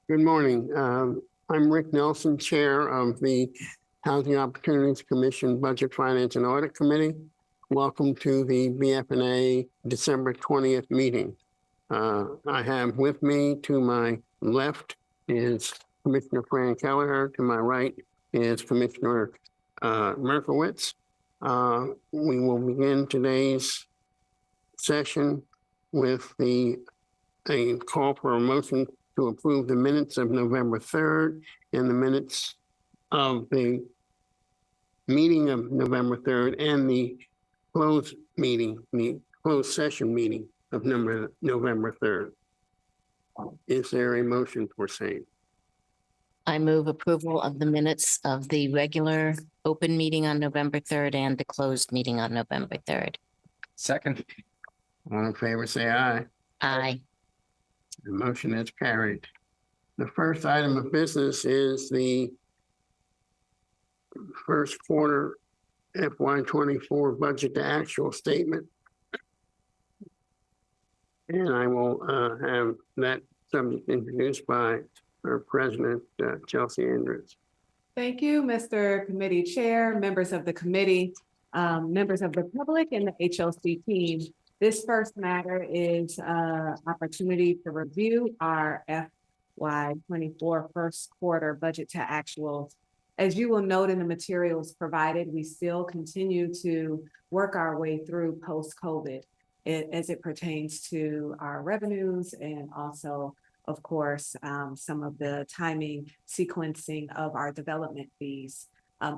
Good morning. I'm Rick Nelson, Chair of the Housing Opportunities Commission Budget, Finance, and Audit Committee. Welcome to the BFNA December 20th meeting. I have with me to my left is Commissioner Fran Kelleher. To my right is Commissioner Merkowitz. We will begin today's session with a call for a motion to approve the minutes of November 3rd and the minutes of the meeting of November 3rd and the closed session meeting of November 3rd. Is there a motion for same? I move approval of the minutes of the regular open meeting on November 3rd and the closed meeting on November 3rd. Second. All in favor, say aye. Aye. The motion is carried. The first item of business is the first quarter FY24 budget to actual statement. And I will have that subject introduced by our President, Chelsea Andrews. Thank you, Mr. Committee Chair, members of the committee, members of the public, and the HOC team. This first matter is an opportunity to review our FY24 first quarter budget to actuals. As you will note in the materials provided, we still continue to work our way through post-COVID as it pertains to our revenues and also, of course, some of the timing sequencing of our development fees.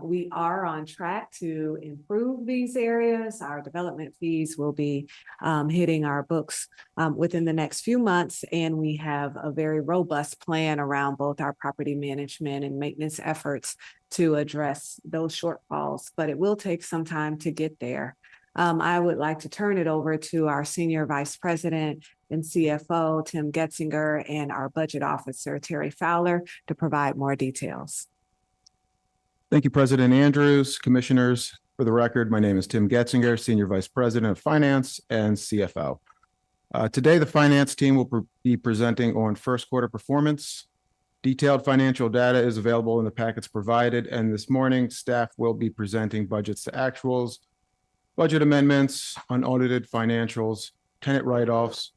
We are on track to improve these areas. Our development fees will be hitting our books within the next few months, and we have a very robust plan around both our property management and maintenance efforts to address those shortfalls, but it will take some time to get there. I would like to turn it over to our Senior Vice President and CFO, Tim Getzinger, and our Budget Officer, Terry Fowler, to provide more details. Thank you, President Andrews. Commissioners, for the record, my name is Tim Getzinger, Senior Vice President of Finance and CFO. Today, the finance team will be presenting on first quarter performance. Detailed financial data is available in the packets provided, and this morning, staff will be presenting budgets to actuals, budget amendments, unaudited financials, tenant write-offs,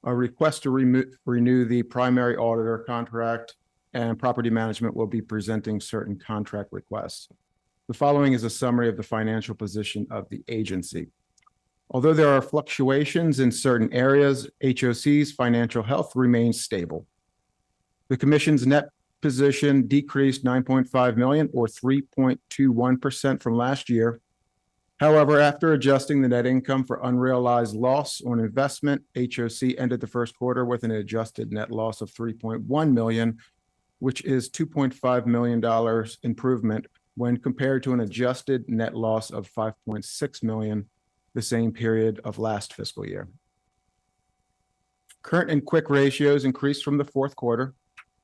a request to renew the primary auditor contract, and property management will be presenting certain contract requests. The following is a summary of the financial position of the agency. Although there are fluctuations in certain areas, HOC's financial health remains stable. The Commission's net position decreased $9.5 million or 3.21% from last year. However, after adjusting the net income for unrealized loss on investment, HOC ended the first quarter with an adjusted net loss of $3.1 million, which is $2.5 million improvement when compared to an adjusted net loss of $5.6 million the same period of last fiscal year. Current and quick ratios increased from the fourth quarter,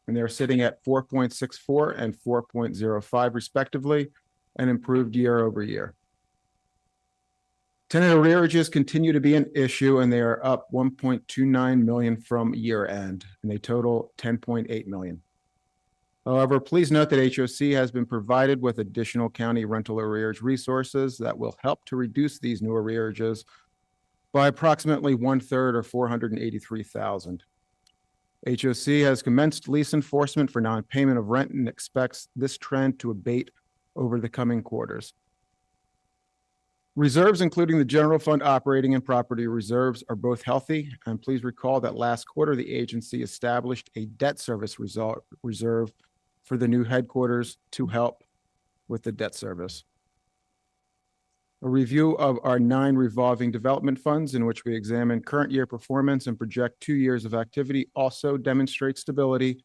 and they're sitting at 4.64 and 4.05 respectively, and improved year over year. Tenant arrearages continue to be an issue, and they are up $1.29 million from year end, and they total $10.8 million. However, please note that HOC has been provided with additional county rental arrears resources that will help to reduce these new arrearages by approximately 1/3 or $483,000. HOC has commenced lease enforcement for non-payment of rent and expects this trend to abate over the coming quarters. Reserves, including the general fund operating and property reserves, are both healthy. And please recall that last quarter, the agency established a debt service reserve for the new headquarters to help with the debt service. A review of our 9 revolving development funds in which we examine current year performance and project 2 years of activity also demonstrates stability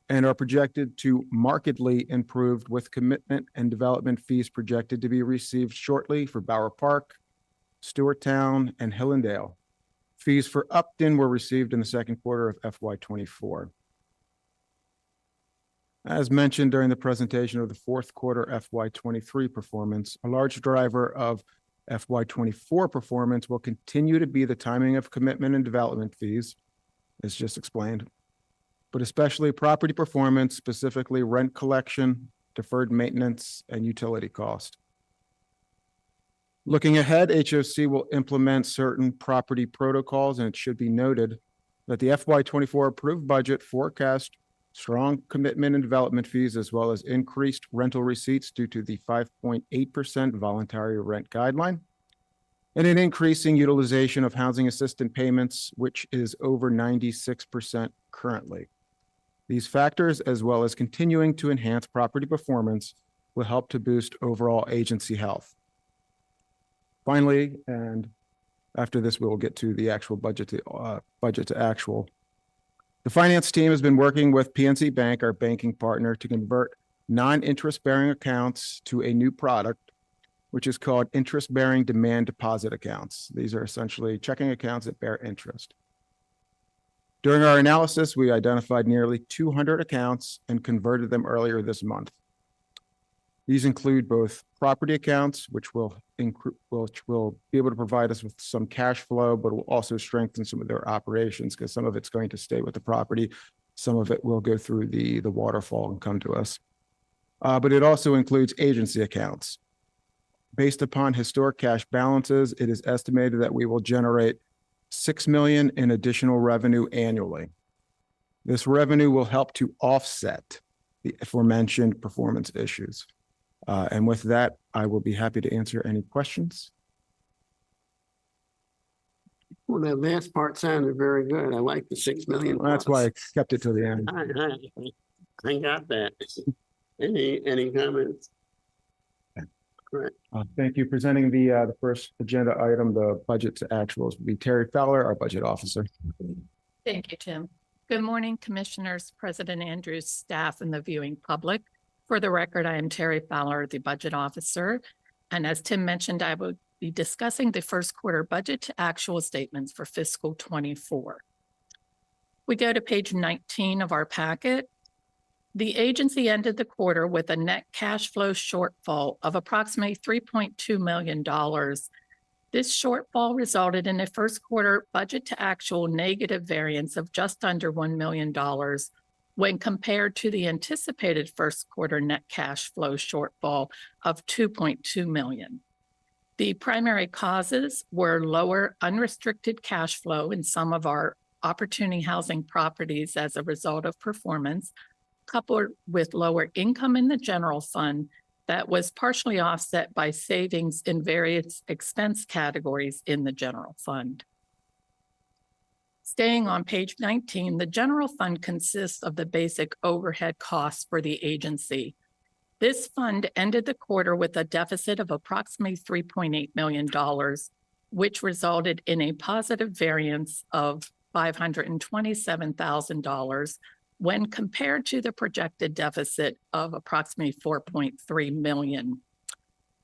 and are projected to markedly improve, with commitment and development fees projected to be received shortly for Bower Park, Stewarttown, and Hillendale. Fees for Upton were received in the second quarter of FY24. As mentioned during the presentation of the fourth quarter FY23 performance, a large driver of FY24 performance will continue to be the timing of commitment and development fees, as just explained. but especially property performance, specifically rent collection, deferred maintenance, and utility cost. Looking ahead, HOC will implement certain property protocols, and it should be noted that the FY24 approved budget forecast strong commitment and development fees, as well as increased rental receipts due to the 5.8% voluntary rent guideline, and an increasing utilization of housing assistance payments, which is over 96% currently. These factors, as well as continuing to enhance property performance, will help to boost overall agency health. Finally, and after this, we will get to the actual budget to actual. The finance team has been working with PNC Bank, our banking partner, to convert non-interest-bearing accounts to a new product, which is called interest-bearing demand deposit accounts. These are essentially checking accounts that bear interest. During our analysis, we identified nearly 200 accounts and converted them earlier this month. These include both property accounts, which will be able to provide us with some cash flow, but will also strengthen some of their operations because some of it's going to stay with the property. Some of it will go through the waterfall and come to us. But it also includes agency accounts. Based upon historic cash balances, it is estimated that we will generate $6 million in additional revenue annually. This revenue will help to offset the aforementioned performance issues. And with that, I will be happy to answer any questions. Well, that last part sounded very good. I like the 6 million. Well, that's why I kept it to the end. I got that. Any comments? Correct. Thank you. Presenting the first agenda item, the budget to actuals, will be Terry Fowler, our budget officer. Thank you, Tim. Good morning, Commissioners, President Andrews, staff, and the viewing public. For the record, I am Terry Fowler, the budget officer. And as Tim mentioned, I will be discussing the first quarter budget to actual statements for fiscal 24. We go to page 19 of our packet. The agency ended the quarter with a net cash flow shortfall of approximately $3.2 million. This shortfall resulted in a first quarter budget to actual negative variance of just under $1 million when compared to the anticipated first quarter net cash flow shortfall of $2.2 million. The primary causes were lower unrestricted cash flow in some of our opportunity housing properties as a result of performance, coupled with lower income in the general fund that was partially offset by savings in various expense categories in the general fund. Staying on page 19, the general fund consists of the basic overhead costs for the agency. This fund ended the quarter with a deficit of approximately $3.8 million, which resulted in a positive variance of $527,000 when compared to the projected deficit of approximately $4.3 million.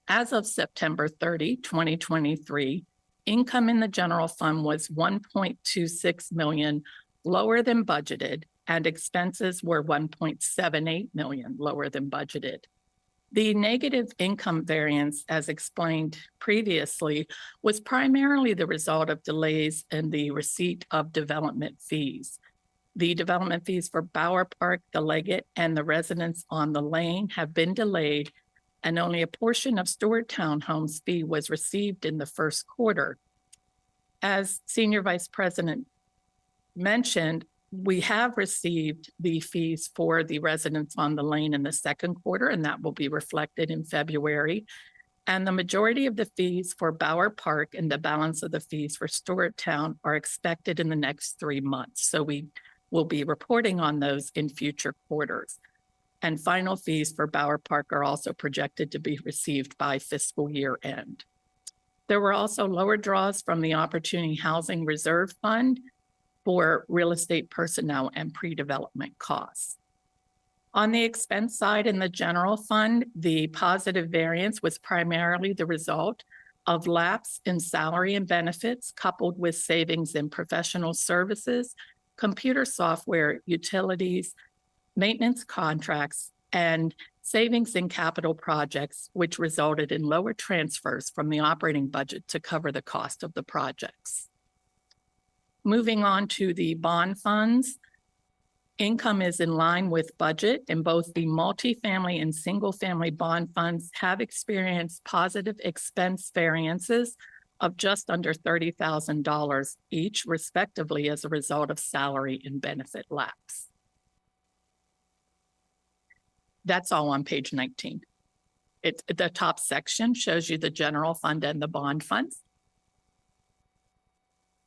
As of September 30, 2023, income in the general fund was $1.26 million lower than budgeted, and expenses were $1.78 million lower than budgeted. The negative income variance, as explained previously, was primarily the result of delays in the receipt of development fees. The development fees for Bower Park, the Leggett, and the residents on the lane have been delayed, and only a portion of Stewart Townhomes fee was received in the first quarter. As Senior Vice President mentioned, we have received the fees for the residents on the lane in the second quarter, and that will be reflected in February. And the majority of the fees for Bower Park and the balance of the fees for Stewart Town are expected in the next 3 months. So we will be reporting on those in future quarters. And final fees for Bower Park are also projected to be received by fiscal year end. There were also lower draws from the Opportunity Housing Reserve Fund for real estate personnel and pre-development costs. On the expense side in the general fund, the positive variance was primarily the result of lapse in salary and benefits coupled with savings in professional services, computer software, utilities, maintenance contracts, and savings in capital projects, which resulted in lower transfers from the operating budget to cover the cost of the projects. Moving on to the bond funds, Income is in line with budget, and both the multifamily and single-family bond funds have experienced positive expense variances of just under $30,000 each, respectively, as a result of salary and benefit lapse. That's all on page 19. The top section shows you the general fund and the bond funds.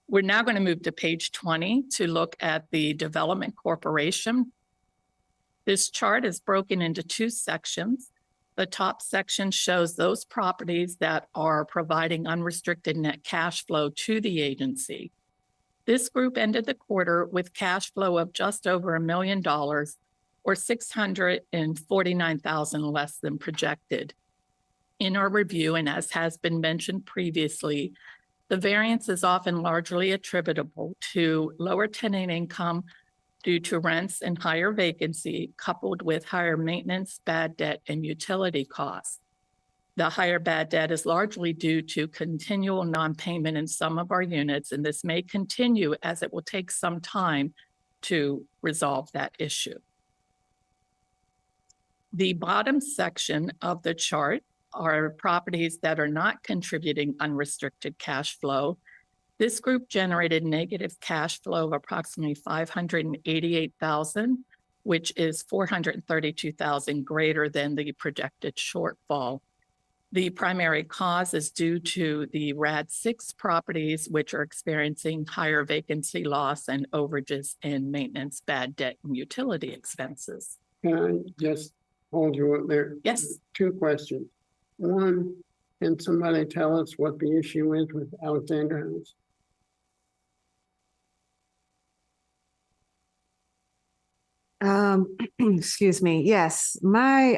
We're now going to move to page 20 to look at the Development Corporation. This chart is broken into two sections. The top section shows those properties that are providing unrestricted net cash flow to the agency. This group ended the quarter with cash flow of just over $1 million, or $649,000 less than projected. In our review, and as has been mentioned previously, the variance is often largely attributable to lower tenant income due to rents and higher vacancy, coupled with higher maintenance, bad debt, and utility costs. The higher bad debt is largely due to continual non-payment in some of our units, and this may continue as it will take some time to resolve that issue. The bottom section of the chart are properties that are not contributing unrestricted cash flow. This group generated negative cash flow of approximately $588,000, which is $432,000 greater than the projected shortfall. The primary cause is due to the RAD 6 properties, which are experiencing higher vacancy loss and overages in maintenance, bad debt, and utility expenses. Can I just hold you up there? Yes. Two questions. One, can somebody tell us what the issue is with Alexander House? Excuse me. Yes, my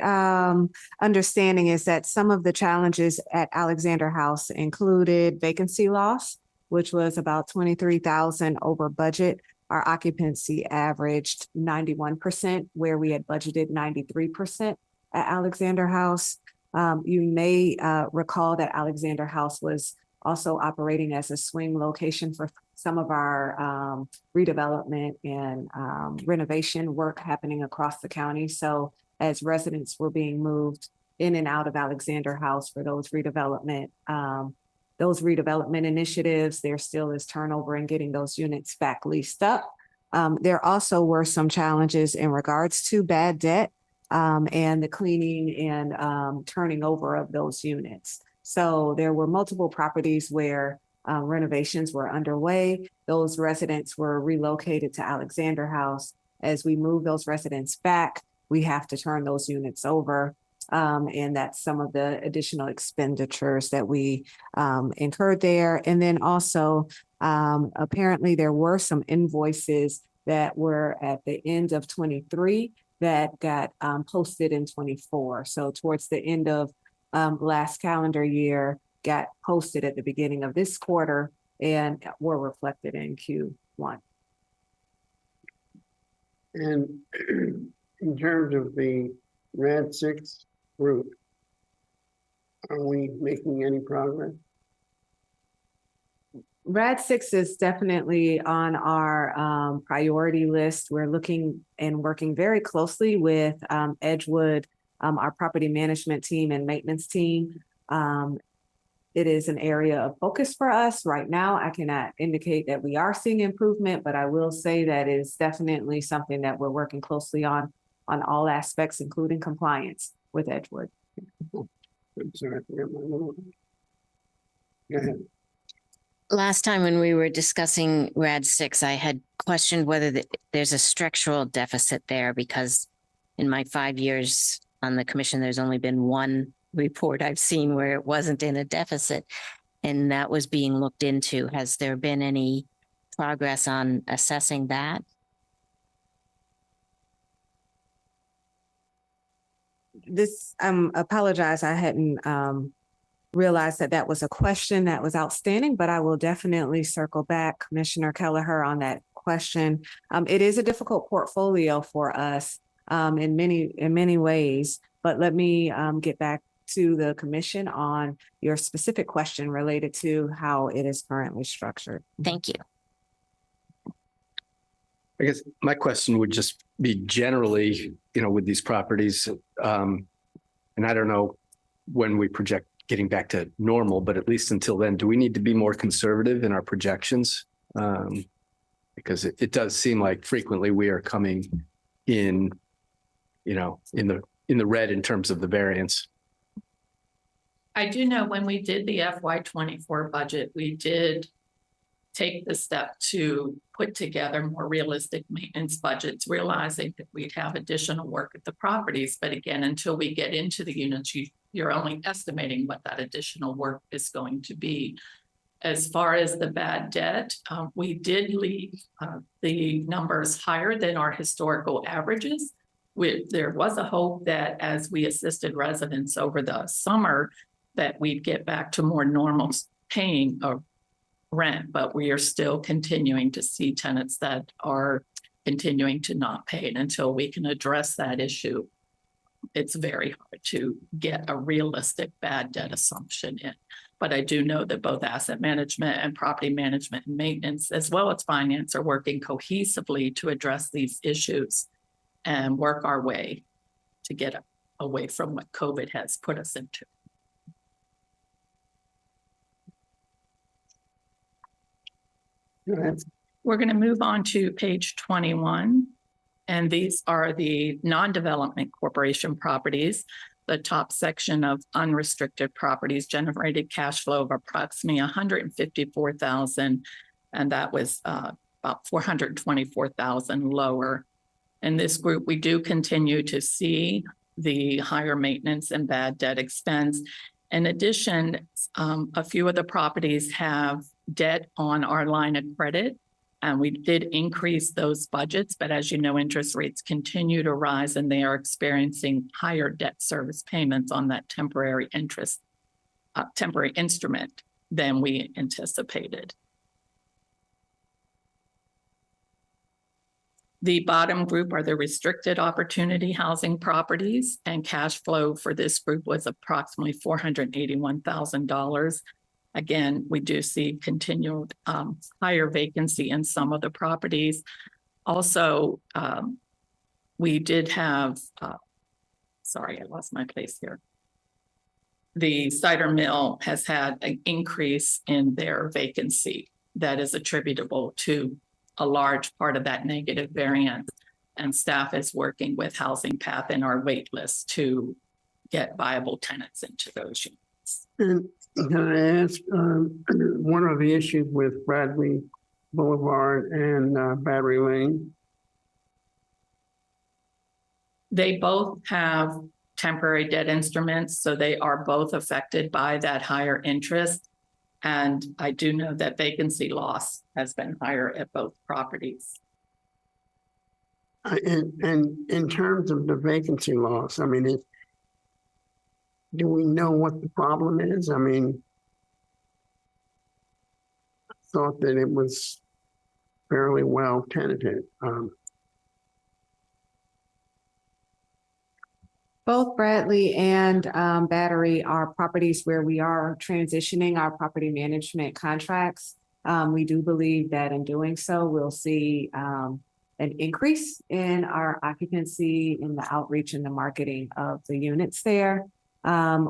understanding is that some of the challenges at Alexander House included vacancy loss, which was about 23,000 over budget. Our occupancy averaged 91%, where we had budgeted 93% at Alexander House. You may recall that Alexander House was also operating as a swing location for some of our redevelopment and renovation work happening across the county. So as residents were being moved in and out of Alexander House for those redevelopment initiatives, there still is turnover in getting those units back leased up. There also were some challenges in regards to bad debt and the cleaning and turning over of those units. So there were multiple properties where renovations were underway. Those residents were relocated to Alexander House. As we move those residents back, we have to turn those units over. And that's some of the additional expenditures that we incurred there. And then also, apparently there were some invoices that were at the end of 23 that got posted in 24. So towards the end of last calendar year, got posted at the beginning of this quarter and were reflected in Q1. And in terms of the RAD 6 group, are we making any progress? RAD 6 is definitely on our priority list. We're looking and working very closely with Edgewood, our property management team and maintenance team. It is an area of focus for us right now. I cannot indicate that we are seeing improvement, but I will say that it is definitely something that we're working closely on all aspects, including compliance with Edgewood. I'm sorry, I forgot my little. Go ahead. Last time when we were discussing RAD 6, I had questioned whether there's a structural deficit there, because in my 5 years on the commission, there's only been one report I've seen where it wasn't in a deficit, and that was being looked into. Has there been any progress on assessing that? This, apologize, I hadn't realized that was a question that was outstanding, but I will definitely circle back, Commissioner Kelleher, on that question. It is a difficult portfolio for us in many ways, but let me get back to the commission on your specific question related to how it is currently structured. Thank you. I guess my question would just be generally, with these properties, and I don't know when we project getting back to normal, but at least until then, do we need to be more conservative in our projections? Because it does seem like frequently we are coming in, in the red in terms of the variance. I do know when we did the FY24 budget, we did take the step to put together more realistic maintenance budgets, realizing that we'd have additional work at the properties. But again, until we get into the units, you're only estimating what that additional work is going to be. As far as the bad debt, we did leave the numbers higher than our historical averages. There was a hope that as we assisted residents over the summer, that we'd get back to more normal paying of rent, but we are still continuing to see tenants that are continuing to not pay. And until we can address that issue, it's very hard to get a realistic bad debt assumption in. But I do know that both asset management and property management and maintenance, as well as finance, are working cohesively to address these issues and work our way to get away from what COVID has put us into. We're going to move on to page 21. And these are the non-development corporation properties. The top section of unrestricted properties generated cash flow of approximately $154,000. And that was about $424,000 lower. In this group, we do continue to see the higher maintenance and bad debt expense. In addition, a few of the properties have debt on our line of credit, and we did increase those budgets, but as you know, interest rates continue to rise and they are experiencing higher debt service payments on that temporary instrument than we anticipated. The bottom group are the restricted opportunity housing properties, and cash flow for this group was approximately $481,000. Again, we do see continued higher vacancy in some of the properties. Also, we did have, sorry, I lost my place here. The cider mill has had an increase in their vacancy that is attributable to a large part of that negative variance, and staff is working with Housing Path in our wait list to get viable tenants into those units. And can I ask, what are the issues with Bradley Boulevard and Battery Lane? They both have temporary debt instruments, so they are both affected by that higher interest. And I do know that vacancy loss has been higher at both properties. And in terms of the vacancy loss, I mean, do we know what the problem is? I mean, I thought that it was fairly well tenanted. Both Bradley and Battery are properties where we are transitioning our property management contracts. We do believe that in doing so, we'll see an increase in our occupancy, in the outreach and the marketing of the units there.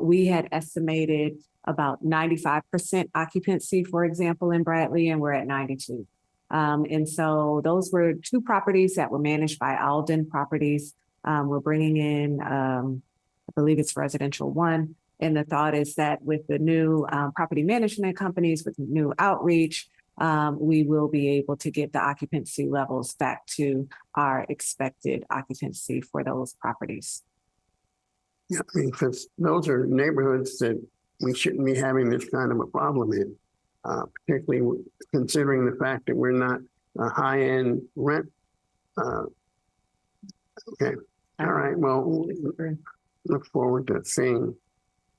We had estimated about 95% occupancy, for example, in Bradley, and we're at 92. And so those were two properties that were managed by Alden Properties. We're bringing in, I believe it's residential one. And the thought is that with the new property management companies, with new outreach, we will be able to get the occupancy levels back to our expected occupancy for those properties. Yeah, I mean, because those are neighborhoods that we shouldn't be having this kind of a problem in, particularly considering the fact that we're not a high-end rent. Okay, all right, well, look forward to seeing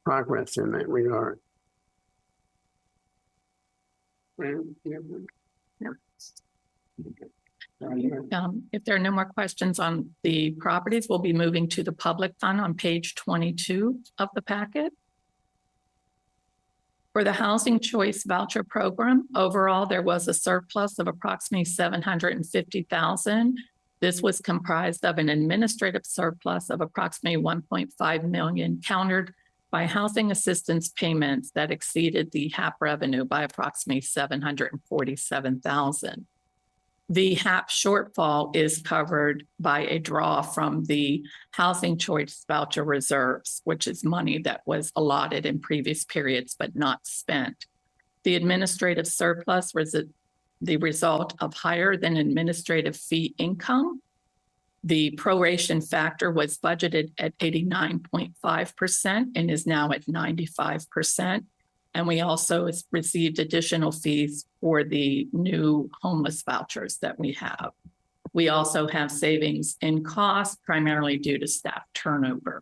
progress in that regard. If there are no more questions on the properties, we'll be moving to the public fund on page 22 of the packet. For the Housing Choice Voucher Program, overall, there was a surplus of approximately $750,000. This was comprised of an administrative surplus of approximately $1.5 million, countered by housing assistance payments that exceeded the HAP revenue by approximately $747,000. The HAP shortfall is covered by a draw from the Housing Choice Voucher Reserves, which is money that was allotted in previous periods but not spent. The administrative surplus was the result of higher than administrative fee income. The proration factor was budgeted at 89.5% and is now at 95%. And we also received additional fees for the new homeless vouchers that we have. We also have savings in cost, primarily due to staff turnover.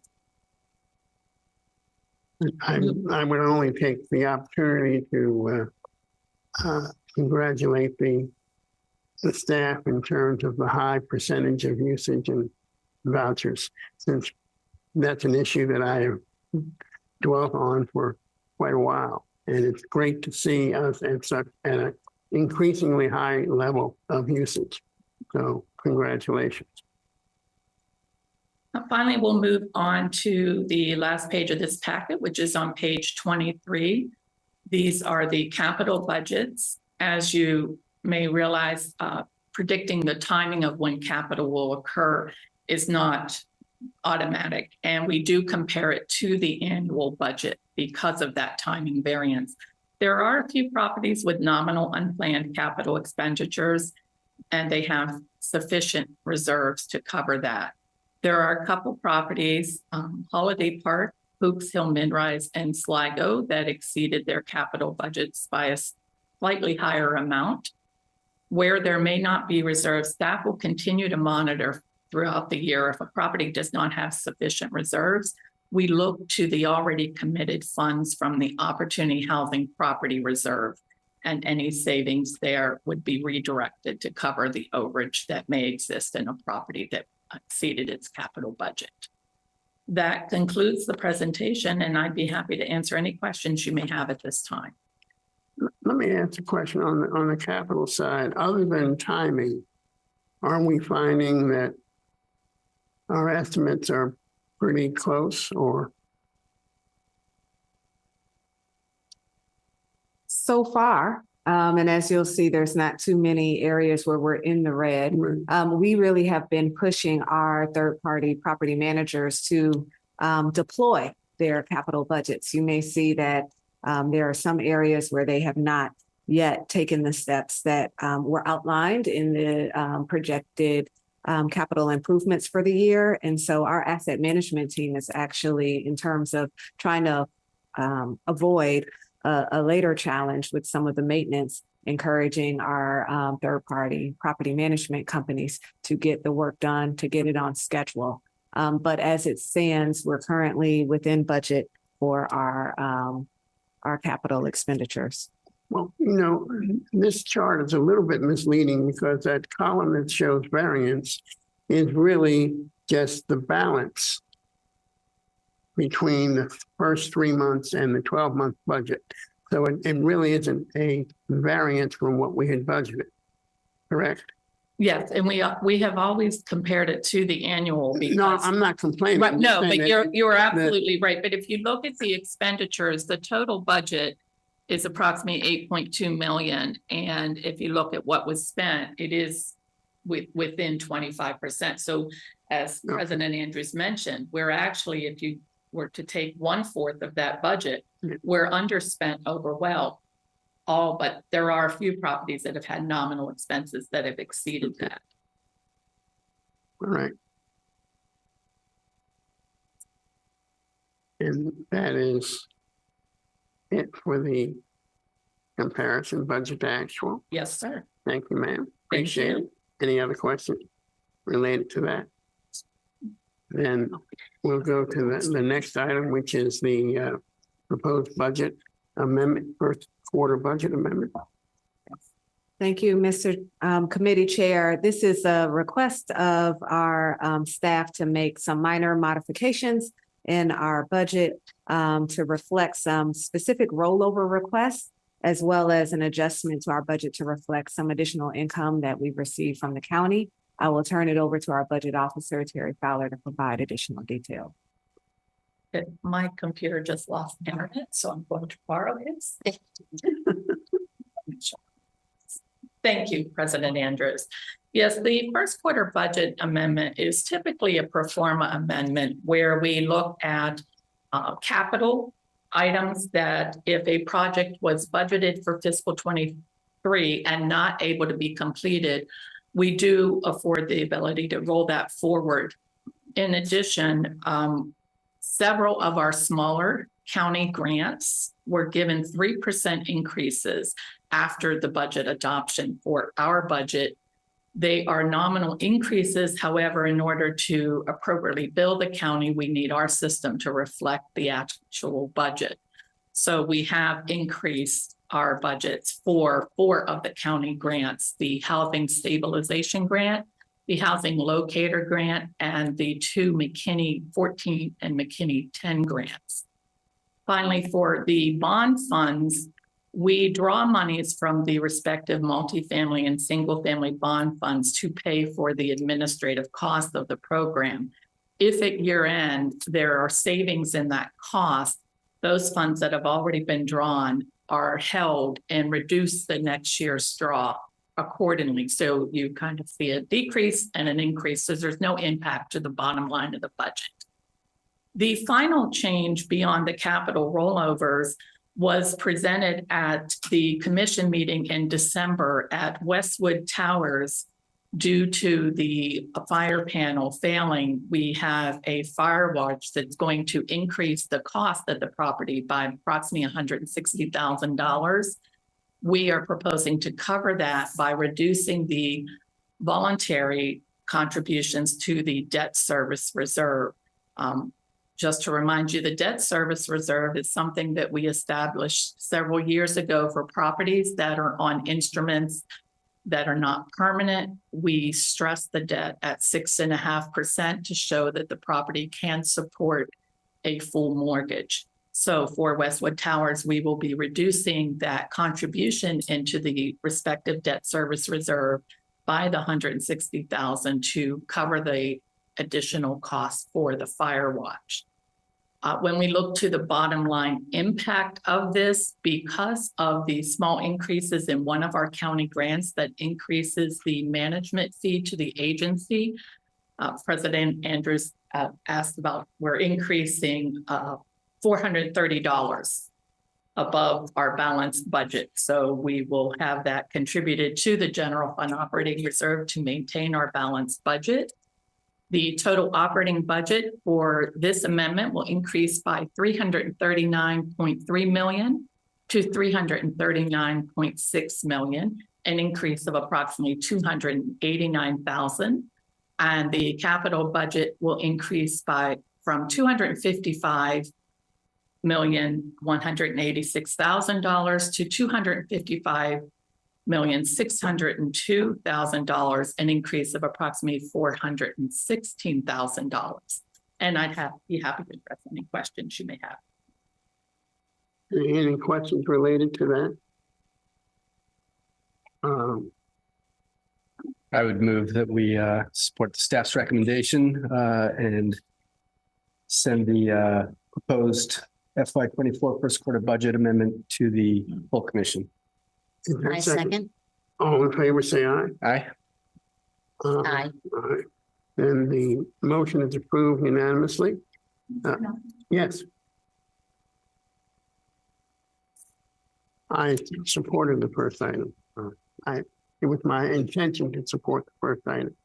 I would only take the opportunity to congratulate the staff in terms of the high percentage of usage and vouchers, since that's an issue that I have dwelt on for quite a while. And it's great to see us at an increasingly high level of usage. So congratulations. Finally, we'll move on to the last page of this packet, which is on page 23. These are the capital budgets. As you may realize, predicting the timing of when capital will occur is not automatic, and we do compare it to the annual budget because of that timing variance. There are a few properties with nominal unplanned capital expenditures, and they have sufficient reserves to cover that. There are a couple properties, Holiday Park, Hoops Hill Midrise, and Sligo, that exceeded their capital budgets by a slightly higher amount. Where there may not be reserves, staff will continue to monitor throughout the year. If a property does not have sufficient reserves, we look to the already committed funds from the Opportunity Housing Property Reserve, and any savings there would be redirected to cover the overage that may exist in a property that exceeded its capital budget. That concludes the presentation, and I'd be happy to answer any questions you may have at this time. Let me ask a question on the capital side. Other than timing, are we finding that our estimates are pretty close, or? So far, and as you'll see, there's not too many areas where we're in the red. We really have been pushing our third-party property managers to deploy their capital budgets. You may see that there are some areas where they have not yet taken the steps that were outlined in the projected capital improvements for the year. And so our asset management team is actually, in terms of trying to avoid a later challenge with some of the maintenance, encouraging our third-party property management companies to get the work done, to get it on schedule. But as it stands, we're currently within budget for our capital expenditures. Well, you know, this chart is a little bit misleading because that column that shows variance is really just the balance between the first 3 months and the 12-month budget. So it really isn't a variance from what we had budgeted, correct? Yes, and we have always compared it to the annual. No, I'm not complaining. Right, no, but you're absolutely right. But if you look at the expenditures, the total budget is approximately 8.2 million. And if you look at what was spent, it is within 25%. So as President Andrews mentioned, we're actually, if you were to take 1/4 of that budget, we're underspent all, but there are a few properties that have had nominal expenses that have exceeded that. All right. And that is it for the comparison budget to actual. Yes, sir. Thank you, ma'am. Appreciate it. Any other questions related to that? Then we'll go to the next item, which is the proposed budget amendment, first quarter budget amendment. Thank you, Mr. Committee Chair. This is a request of our staff to make some minor modifications in our budget to reflect some specific rollover requests, as well as an adjustment to our budget to reflect some additional income that we've received from the county. I will turn it over to our budget officer, Terry Fowler, to provide additional detail. My computer just lost internet, so I'm going to borrow his. Thank you, President Andrews. Yes, the first quarter budget amendment is typically a pro forma amendment where we look at capital items that if a project was budgeted for fiscal 23 and not able to be completed, we do afford the ability to roll that forward. In addition, several of our smaller county grants were given 3% increases after the budget adoption for our budget. They are nominal increases. However, in order to appropriately bill the county, we need our system to reflect the actual budget. So we have increased our budgets for 4 of the county grants: the Housing Stabilization Grant, the Housing Locator Grant, and the 2 McKinney 14 and McKinney 10 grants. Finally, for the bond funds, we draw monies from the respective multifamily and single family bond funds to pay for the administrative cost of the program. If at year end there are savings in that cost, those funds that have already been drawn are held and reduce the next year's draw accordingly. So you kind of see a decrease and an increase, so there's no impact to the bottom line of the budget. The final change beyond the capital rollovers was presented at the commission meeting in December at Westwood Towers. Due to the fire panel failing, we have a fire watch that's going to increase the cost of the property by approximately $160,000. We are proposing to cover that by reducing the voluntary contributions to the debt service reserve. Just to remind you, the debt service reserve is something that we established several years ago for properties that are on instruments that are not permanent. We stress the debt at 6.5% to show that the property can support a full mortgage. So for Westwood Towers, we will be reducing that contribution into the respective debt service reserve by the $160,000 to cover the additional costs for the fire watch. When we look to the bottom line impact of this, because of the small increases in one of our county grants that increases the management fee to the agency, President Andrews asked about, we're increasing $430 above our balanced budget. So we will have that contributed to the general fund operating reserve to maintain our balanced budget. The total operating budget for this amendment will increase by $339.3 million to $339.6 million, an increase of approximately $289,000. And the capital budget will increase from $255,186,000 to $255,602,000, an increase of approximately $416,000. And I'd be happy to address any questions you may have. Any questions related to that? I would move that we support the staff's recommendation and send the proposed FY24 first quarter budget amendment to the full commission. Is there a I second. All in favor, say aye. Aye. Aye. Aye. Then the motion is approved unanimously. Yes. I supported the first item. It was my intention to support the first item.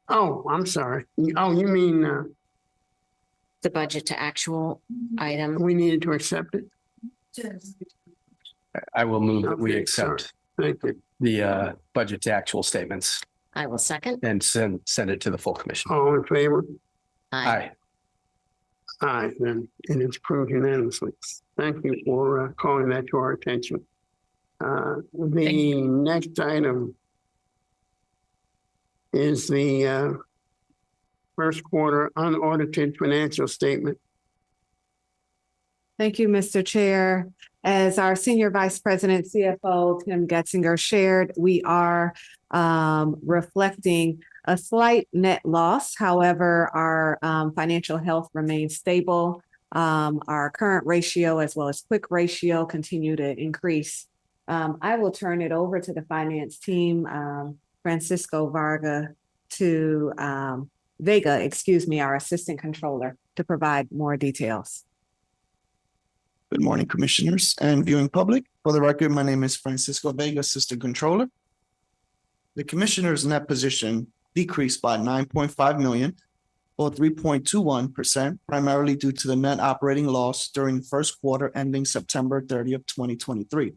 Oh, I'm sorry. Oh, you mean The budget to actual item. we needed to accept it? I will move that we Okay, accept Thank you. the budget to actual statements I will second. and send it to the full commission. All in favor? Aye. Aye, then it is approved unanimously. Thank you for calling that to our attention. The next item is the first quarter unaudited financial statement. Thank you, Mr. Chair. As our Senior Vice President, CFO, Tim Getzinger shared, we are reflecting a slight net loss. However, our financial health remains stable. Our current ratio as well as quick ratio continue to increase. I will turn it over to the finance team, Francisco Vega, our Assistant Controller, to provide more details. Good morning, Commissioners and viewing public. For the record, my name is Francisco Vega, Assistant Controller. The Commissioner's net position decreased by 9.5 million or 3.21%, primarily due to the net operating loss during the first quarter ending September 30th, 2023.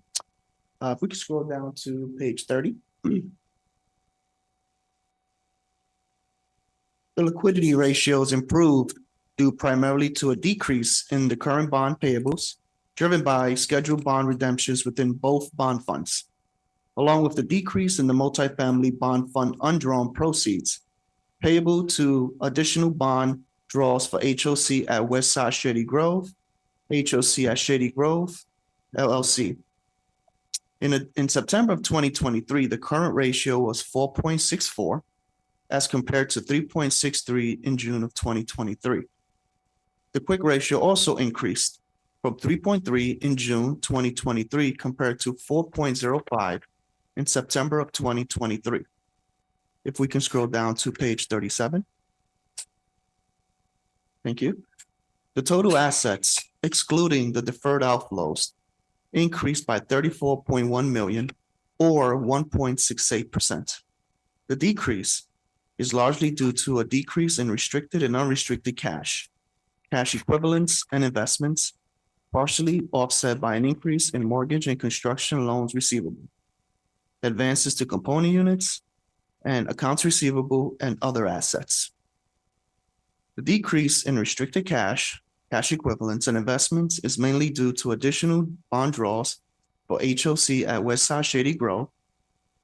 If we could scroll down to page 30. The liquidity ratios improved due primarily to a decrease in the current bond payables, driven by scheduled bond redemptions within both bond funds, along with the decrease in the multifamily bond fund undrawn proceeds payable to additional bond draws for HOC at Westside Shady Grove, HOC at Shady Grove, LLC. In September of 2023, the current ratio was 4.64 as compared to 3.63 in June of 2023. The quick ratio also increased from 3.3 in June 2023 compared to 4.05 in September of 2023. If we can scroll down to page 37. Thank you. The total assets, excluding the deferred outflows, increased by 34.1 million or 1.68%. The decrease is largely due to a decrease in restricted and unrestricted cash equivalents, and investments, partially offset by an increase in mortgage and construction loans receivable, advances to component units, and accounts receivable and other assets. The decrease in restricted cash equivalents, and investments is mainly due to additional bond draws for HOC at Westside Shady Grove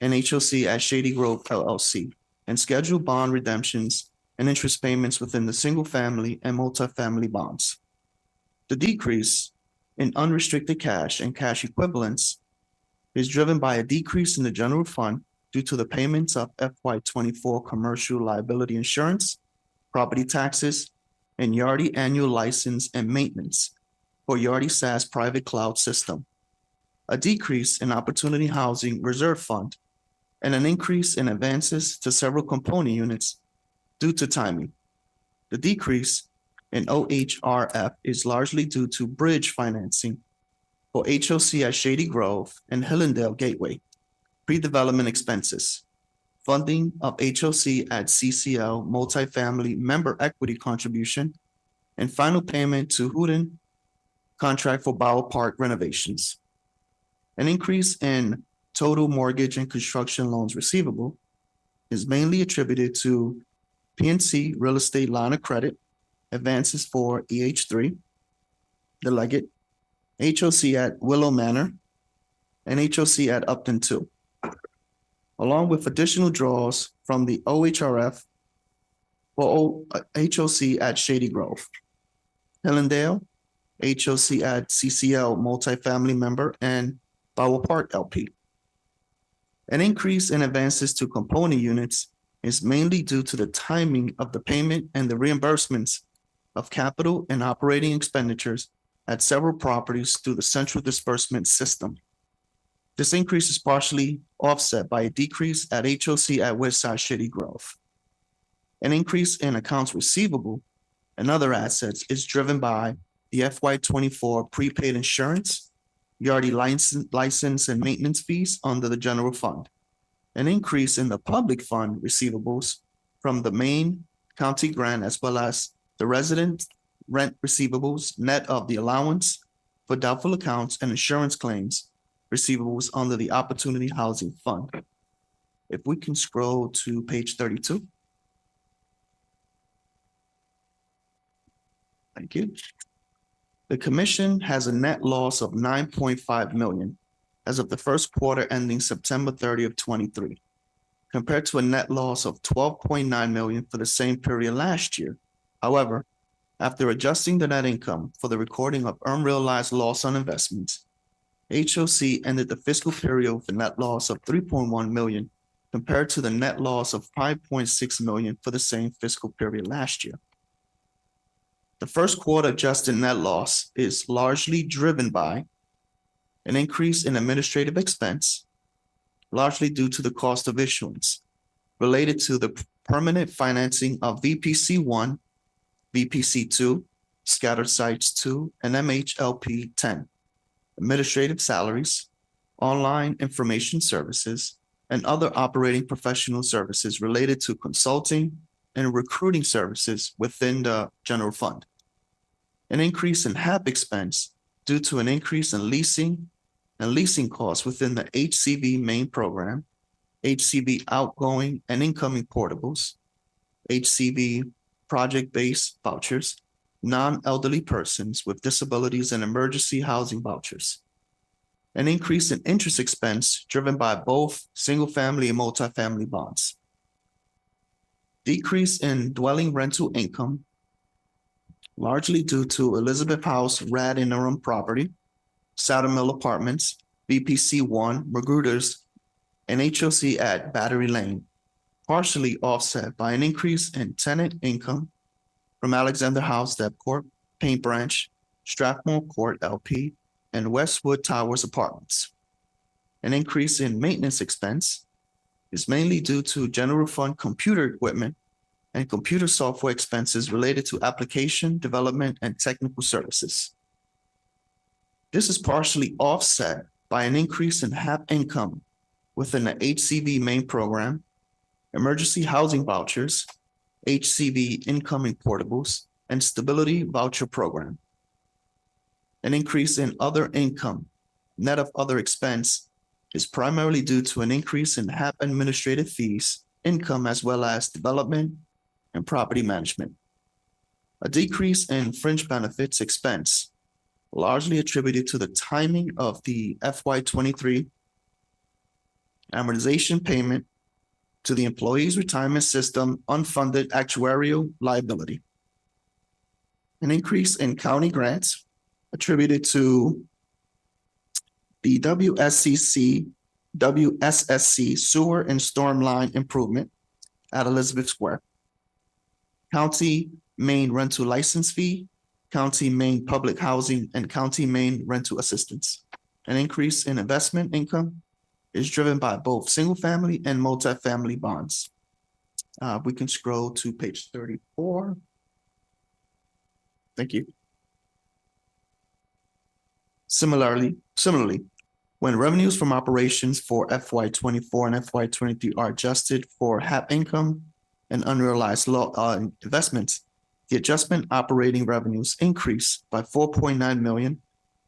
and HOC at Shady Grove LLC, and scheduled bond redemptions and interest payments within the single-family and multifamily bonds. The decrease in unrestricted cash and cash equivalents is driven by a decrease in the general fund due to the payments of FY24 commercial liability insurance, property taxes, and Yardi annual license and maintenance for Yardi SaaS private cloud system, a decrease in Opportunity Housing Reserve Fund, and an increase in advances to several component units due to timing. The decrease in OHRF is largely due to bridge financing for HOC at Shady Grove and Hillendale Gateway, pre-development expenses, funding of HOC at CCL multifamily member equity contribution, and final payment to Hooten contract for Bauer Park renovations. An increase in total mortgage and construction loans receivable is mainly attributed to PNC real estate line of credit, advances for EH3, the Leggett, HOC at Willow Manor, and HOC at Upton 2, along with additional draws from the OHRF for HOC at Shady Grove, Hillendale, HOC at CCL multifamily member, and Bauer Park LP. An increase in advances to component units is mainly due to the timing of the payment and the reimbursements of capital and operating expenditures at several properties through the central disbursement system. This increase is partially offset by a decrease at HOC at Westside Shady Grove. An increase in accounts receivable and other assets is driven by the FY24 prepaid insurance, Yardi license and maintenance fees under the general fund. An increase in the public fund receivables from the main county grant, as well as the resident rent receivables net of the allowance for doubtful accounts and insurance claims receivables under the Opportunity Housing Fund. If we can scroll to page 32. Thank you. The commission has a net loss of 9.5 million as of the first quarter ending September 30th, 23, compared to a net loss of $12.9 million for the same period last year. However, after adjusting the net income for the recording of unrealized loss on investments, HOC ended the fiscal period with a net loss of $3.1 million compared to the net loss of $5.6 million for the same fiscal period last year. The first quarter adjusted net loss is largely driven by an increase in administrative expense, largely due to the cost of issuance related to the permanent financing of VPC 1, VPC 2, Scattered Sites 2, and MHLP 10, administrative salaries, online information services, and other operating professional services related to consulting and recruiting services within the general fund. An increase in HAP expense due to an increase in leasing and leasing costs within the HCV main program, HCV outgoing and incoming portables, HCV project-based vouchers, non-elderly persons with disabilities and emergency housing vouchers. An increase in interest expense driven by both single-family and multifamily bonds. Decrease in dwelling rental income, largely due to Elizabeth House Rad Interim Property, Saddle Mill Apartments, VPC 1, Magruder's, and HOC at Battery Lane, partially offset by an increase in tenant income from Alexander House Deb Corp., Paint Branch, Strathmore Court LP, and Westwood Towers Apartments. An increase in maintenance expense is mainly due to general fund computer equipment and computer software expenses related to application development and technical services. This is partially offset by an increase in HAP income within the HCV main program, emergency housing vouchers, HCV incoming portables, and stability voucher program. An increase in other income, net of other expense, is primarily due to an increase in HAP administrative fees, income, as well as development and property management. A decrease in fringe benefits expense, largely attributed to the timing of the FY23 amortization payment to the Employees Retirement System unfunded actuarial liability. An increase in county grants attributed to the WSSC sewer and storm line improvement at Elizabeth Square, county main rental license fee, county main public housing, and county main rental assistance. An increase in investment income is driven by both single-family and multifamily bonds. We can scroll to page 34. Thank you. Similarly, when revenues from operations for FY24 and FY23 are adjusted for HAP income and unrealized investments, the adjustment operating revenues increase by $4.9 million,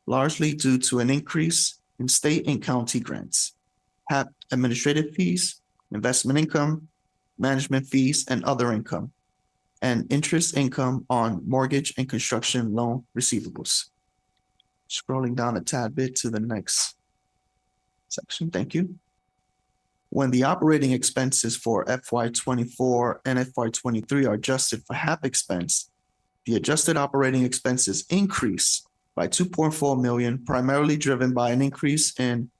largely due to an increase in state and county grants, HAP administrative fees, investment income, management fees, and other income, and interest income on mortgage and construction loan receivables. Scrolling down a tad bit to the next section, thank you. When the operating expenses for FY24 and FY23 are adjusted for HAP expense, the adjusted operating expenses increase by $2.4 million, primarily driven by an increase in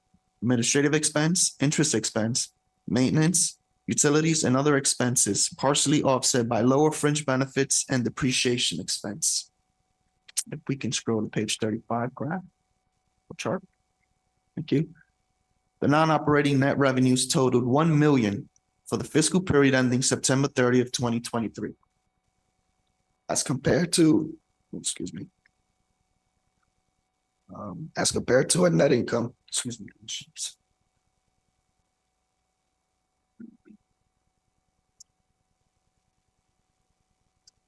administrative expense, interest expense, maintenance, utilities, and other expenses, partially offset by lower fringe benefits and depreciation expense. If we can scroll to page 35, graph or chart. Thank you. The non-operating net revenues totaled $1 million for the fiscal period ending September 30th, 2023. As compared to a net income,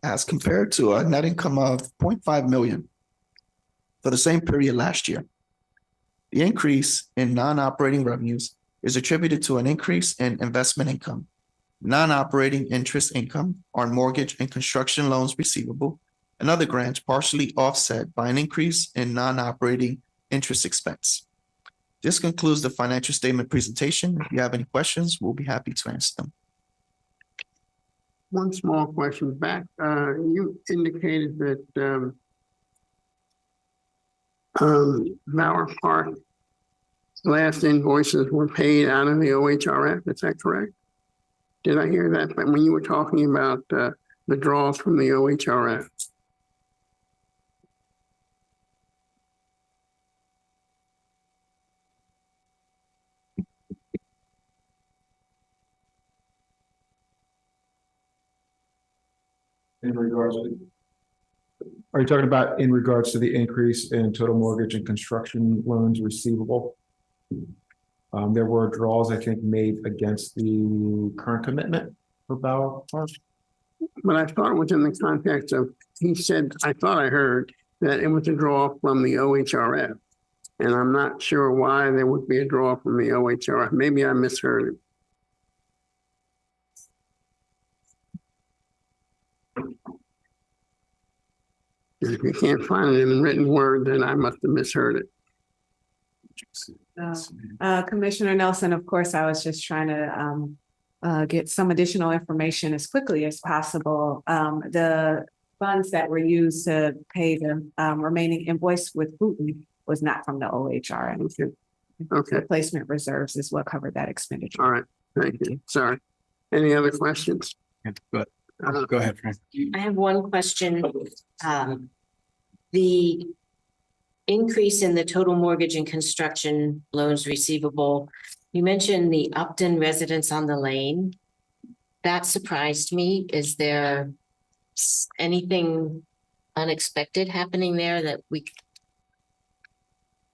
as compared to a net income of $0.5 million for the same period last year. The increase in non-operating revenues is attributed to an increase in investment income, non-operating interest income on mortgage and construction loans receivable, and other grants, partially offset by an increase in non-operating interest expense. This concludes the financial statement presentation. If you have any questions, we'll be happy to answer them. One small question back. You indicated that Bower Park last invoices were paid out of the OHRF. Is that correct? Did I hear that? But when you were talking about the draws from the OHRF. In regards to, are you talking about in regards to the increase in total mortgage and construction loans receivable? There were draws, I think, made against the current commitment for Bower Park. But I thought it was in the context of, he said, I thought I heard that it was a draw from the OHRF. And I'm not sure why there would be a draw from the OHRF. Maybe I misheard it. If you can't find it in written word, then I must have misheard it. Commissioner Nelson, of course, I was just trying to get some additional information as quickly as possible. The funds that were used to pay the remaining invoice with Putin was not from the OHRF. Okay. Replacement reserves is what covered that expenditure. All right. Thank you. Sorry. Any other questions? But go ahead, Frank. I have one question. The increase in the total mortgage and construction loans receivable, you mentioned the Upton residence on the lane. That surprised me. Is there anything unexpected happening there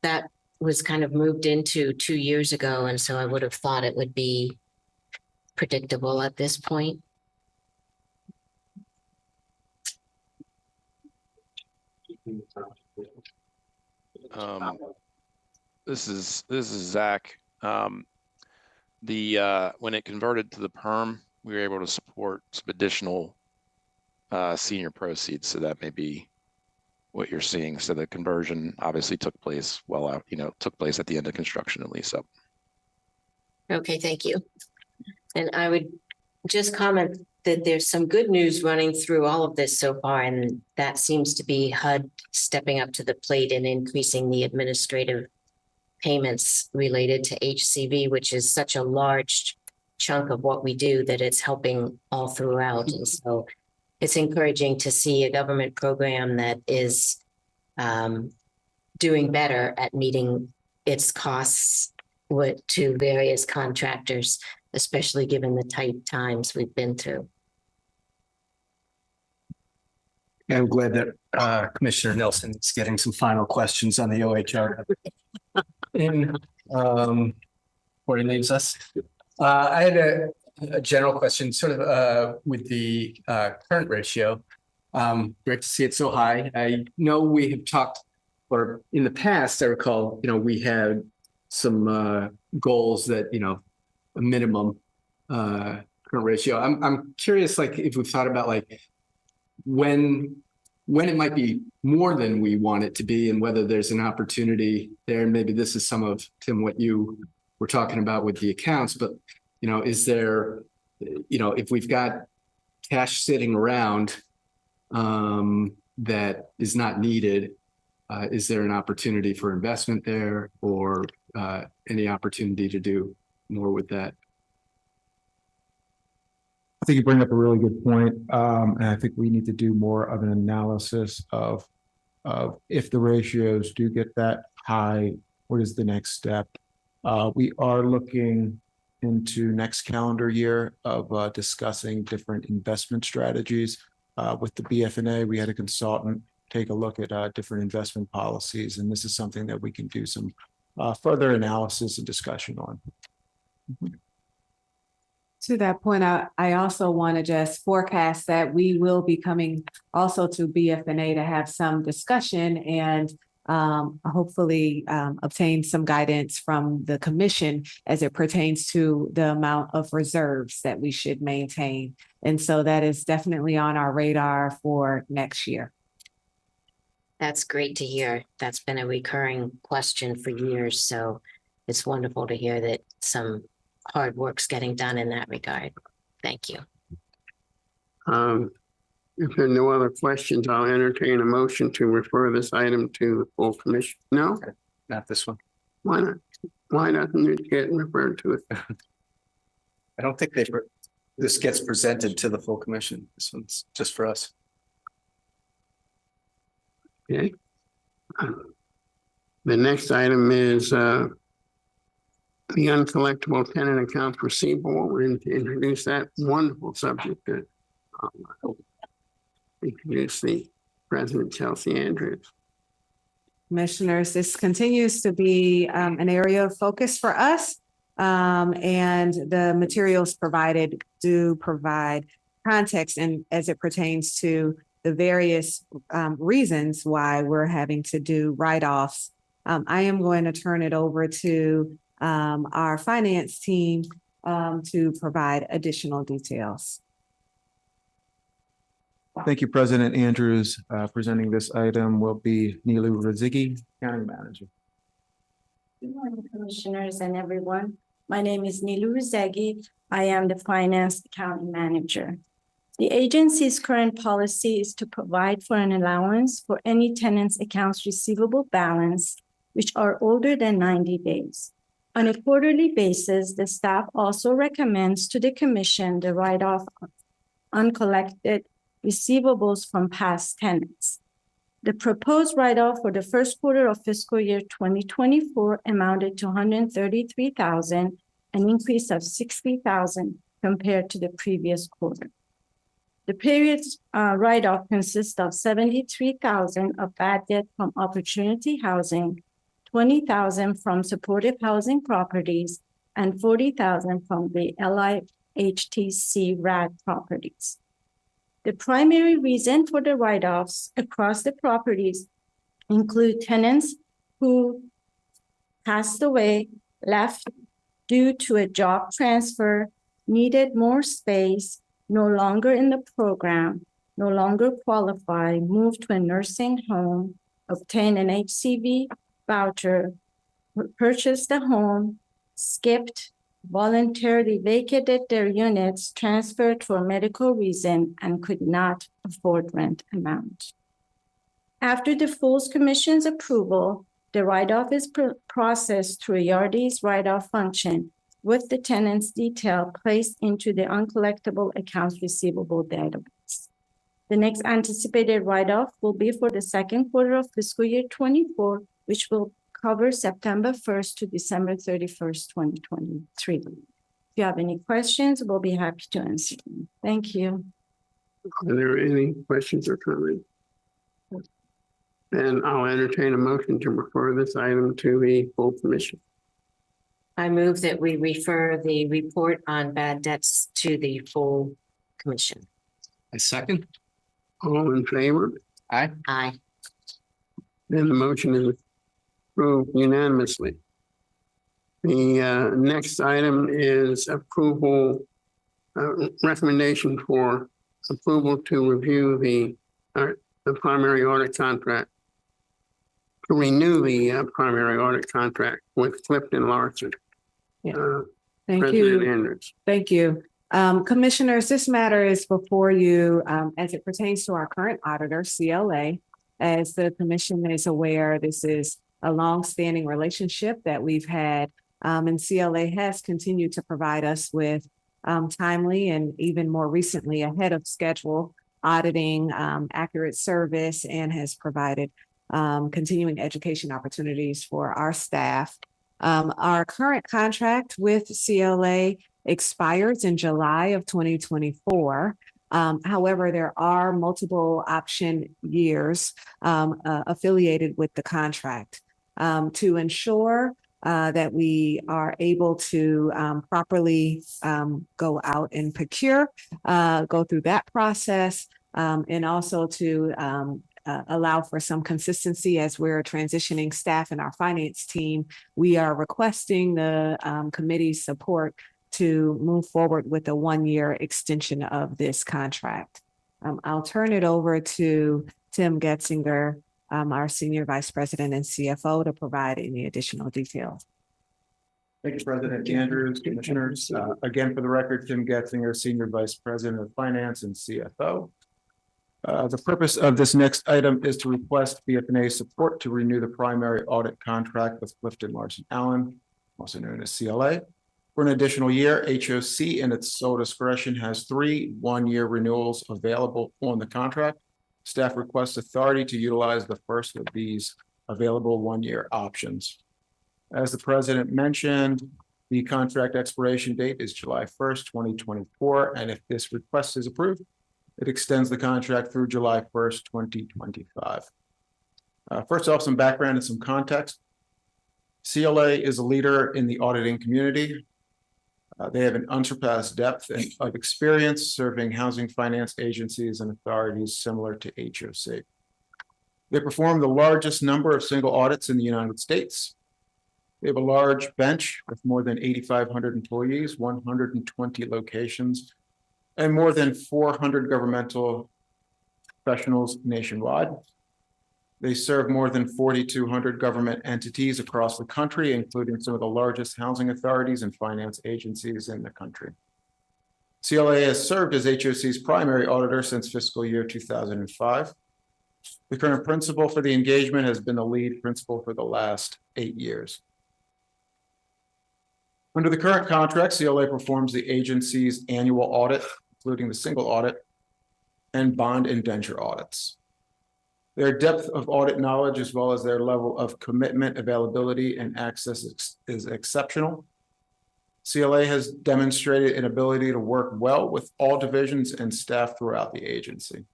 that was kind of moved into 2 years ago? And so I would have thought it would be predictable at this point. This is Zach. When it converted to the perm, we were able to support some additional senior proceeds. So that may be what you're seeing. So the conversion obviously took place took place at the end of construction and lease up. Okay, thank you. And I would just comment that there's some good news running through all of this so far, and that seems to be HUD stepping up to the plate and increasing the administrative payments related to HCV, which is such a large chunk of what we do that it's helping all throughout. And so it's encouraging to see a government program that is doing better at meeting its costs to various contractors, especially given the tight times we've been through. I'm glad that Commissioner Nelson is getting some final questions on the OHR. Before he leaves us. I had a general question, sort of with the current ratio. Great to see it so high. I know we have talked, or in the past, I recall, we had some goals that, a minimum current ratio. I'm curious, like, if we've thought about like when it might be more than we want it to be, and whether there's an opportunity there. And maybe this is some of, Tim, what you were talking about with the accounts, but is there, if we've got cash sitting around that is not needed, is there an opportunity for investment there, or any opportunity to do more with that? I think you bring up a really good point. And I think we need to do more of an analysis of if the ratios do get that high, what is the next step? We are looking into next calendar year of discussing different investment strategies. With the BFNA, we had a consultant take a look at different investment policies, and this is something that we can do some further analysis and discussion on. To that point, I also want to just forecast that we will be coming also to BFNA to have some discussion and hopefully obtain some guidance from the commission as it pertains to the amount of reserves that we should maintain. And so that is definitely on our radar for next year. That's great to hear. That's been a recurring question for years. So it's wonderful to hear that some hard work's getting done in that regard. Thank you. If there are no other questions, I'll entertain a motion to refer this item to the full commission. No, Not this one. why not? Why doesn't it get referred to it? I don't think this gets presented to the full commission. This one's just for us. Okay. The next item is the uncollectible tenant accounts receivable. We're going to introduce that wonderful subject to introduce the President Chelsea Andrews. Commissioners, this continues to be an area of focus for us. And the materials provided do provide context and as it pertains to the various reasons why we're having to do write-offs. I am going to turn it over to our finance team to provide additional details. Thank you, President Andrews. Presenting this item will be Nilu Razigi, County Manager. Good morning, Commissioners and everyone. My name is Nilu Razegi. I am the Finance Accounting Manager. The agency's current policy is to provide for an allowance for any tenant's accounts receivable balance which are older than 90 days. On a quarterly basis, the staff also recommends to the Commission the write-off of uncollected receivables from past tenants. The proposed write-off for the first quarter of fiscal year 2024 amounted to $133,000, an increase of $60,000 compared to the previous quarter. The period's write-off consists of $73,000 of bad debt from Opportunity Housing, $20,000 from Supportive Housing Properties, and $40,000 from the LIHTC RAD properties. The primary reason for the write-offs across the properties include tenants who passed away, left due to a job transfer, needed more space, no longer in the program, no longer qualify, moved to a nursing home, obtained an HCV voucher, purchased a home, skipped, voluntarily vacated their units, transferred for a medical reason, and could not afford rent amount. After the Fools Commission's approval, the write-off is processed through Yardy's write-off function with the tenant's detail placed into the uncollectible accounts receivable database. The next anticipated write-off will be for the second quarter of fiscal year 24, which will cover September 1st to December 31st, 2023. If you have any questions, we'll be happy to answer them. Thank you. Are there any questions or comments? And I'll entertain a motion to refer this item to the full commission. I move that we refer the report on bad debts to the full commission. A second? All in favor? Aye. Aye. Then the motion is approved unanimously. The next item is approval, recommendation for approval to review the primary audit contract, to renew the primary audit contract with Clifton Larson. Thank President you. Andrews. Thank you. Commissioners, this matter is before you as it pertains to our current auditor, CLA. As the commission is aware, this is a longstanding relationship that we've had, and CLA has continued to provide us with timely and even more recently ahead of schedule auditing, accurate service, and has provided continuing education opportunities for our staff. Our current contract with CLA expires in July of 2024. However, there are multiple option years affiliated with the contract. To ensure that we are able to properly go out and procure, go through that process, and also to allow for some consistency as we're transitioning staff in our finance team, we are requesting the committee's support to move forward with a one-year extension of this contract. I'll turn it over to Tim Getzinger, our Senior Vice President and CFO, to provide any additional details. Thank you, President Andrews, Commissioners. Again, for the record, Tim Getzinger, Senior Vice President of Finance and CFO. The purpose of this next item is to request BFNA support to renew the primary audit contract with Clifton Larson Allen, also known as CLA. For an additional year, HOC in its sole discretion has 3 one-year renewals available on the contract. Staff requests authority to utilize the first of these available one-year options. As the president mentioned, the contract expiration date is July 1st, 2024, and if this request is approved, it extends the contract through July 1st, 2025. First off, some background and some context. CLA is a leader in the auditing community. They have an unsurpassed depth of experience serving housing finance agencies and authorities similar to HOC. They perform the largest number of single audits in the United States. They have a large bench with more than 8,500 employees, 120 locations, and more than 400 governmental professionals nationwide. They serve more than 4,200 government entities across the country, including some of the largest housing authorities and finance agencies in the country. CLA has served as HOC's primary auditor since fiscal year 2005. The current principal for the engagement has been the lead principal for the last 8 years. Under the current contract, CLA performs the agency's annual audit, including the single audit and bond indenture audits. Their depth of audit knowledge, as well as their level of commitment, availability, and access is exceptional. CLA has demonstrated an ability to work well with all divisions and staff throughout the agency.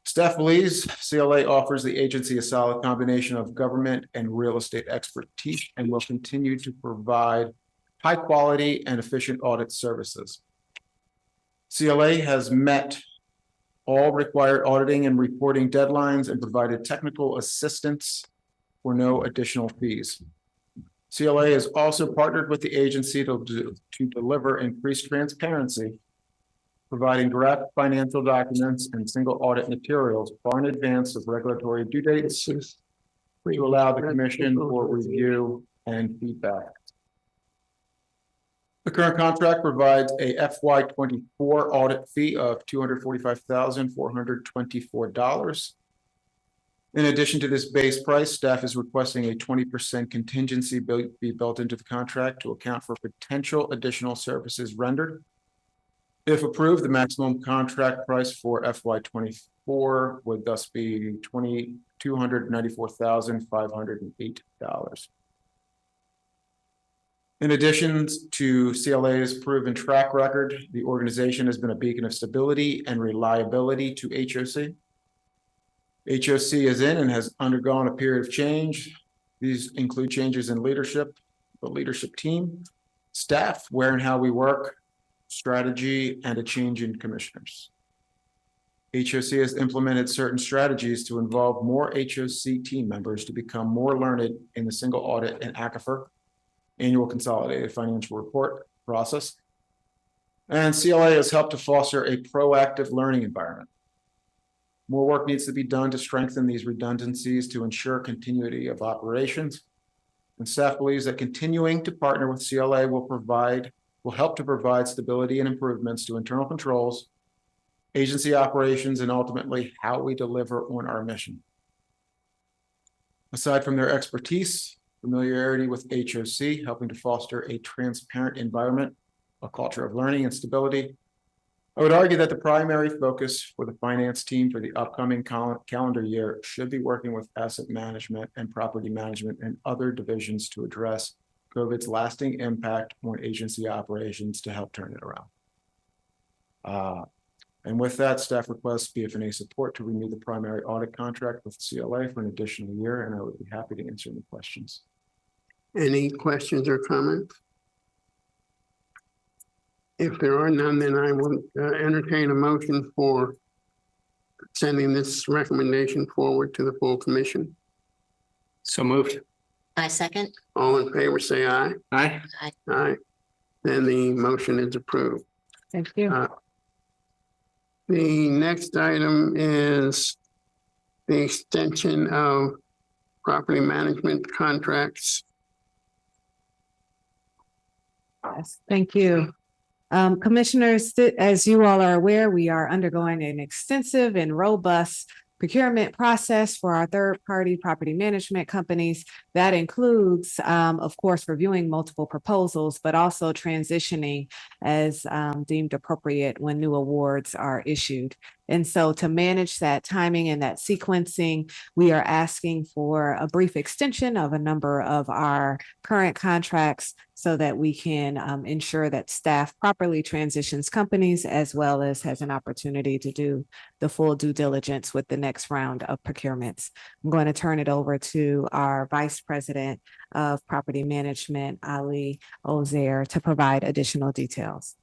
Staff believes CLA offers the agency a solid combination of government and real estate expertise and will continue to provide high quality and efficient audit services. CLA has met all required auditing and reporting deadlines and provided technical assistance for no additional fees. CLA has also partnered with the agency to deliver increased transparency, providing draft financial documents and single audit materials far in advance of regulatory due dates to allow the commission for review and feedback. The current contract provides a FY24 audit fee of $245,424. In addition to this base price, staff is requesting a 20% contingency be built into the contract to account for potential additional services rendered. If approved, the maximum contract price for FY24 would thus be $294,508. In addition to CLA's proven track record, the organization has been a beacon of stability and reliability to HOC. HOC is in and has undergone a period of change. These include changes in leadership, the leadership team, staff, where and how we work, strategy, and a change in commissioners. HOC has implemented certain strategies to involve more HOC team members to become more learned in the single audit and ACFR, annual consolidated financial report process. And CLA has helped to foster a proactive learning environment. More work needs to be done to strengthen these redundancies to ensure continuity of operations. And staff believes that continuing to partner with CLA will help to provide stability and improvements to internal controls, agency operations, and ultimately how we deliver on our mission. Aside from their expertise, familiarity with HOC, helping to foster a transparent environment, a culture of learning and stability, I would argue that the primary focus for the finance team for the upcoming calendar year should be working with asset management and property management and other divisions to address COVID's lasting impact on agency operations to help turn it around. And with that, staff requests BFNA support to renew the primary audit contract with CLA for an additional year, and I would be happy to answer any questions. Any questions or comments? If there are none, then I will entertain a motion for sending this recommendation forward to the full commission. So moved. I second. All in favor, say aye. Aye. Aye. Then the motion is approved. Thank you. The next item is the extension of property management contracts Yes, thank you. Commissioners, as you all are aware, we are undergoing an extensive and robust procurement process for our third-party property management companies. That includes, of course, reviewing multiple proposals, but also transitioning as deemed appropriate when new awards are issued. And so to manage that timing and that sequencing, we are asking for a brief extension of a number of our current contracts so that we can ensure that staff properly transitions companies as well as has an opportunity to do the full due diligence with the next round of procurements. I'm going to turn it over to our Vice President of Property Management, Ali Ozair, to provide additional details.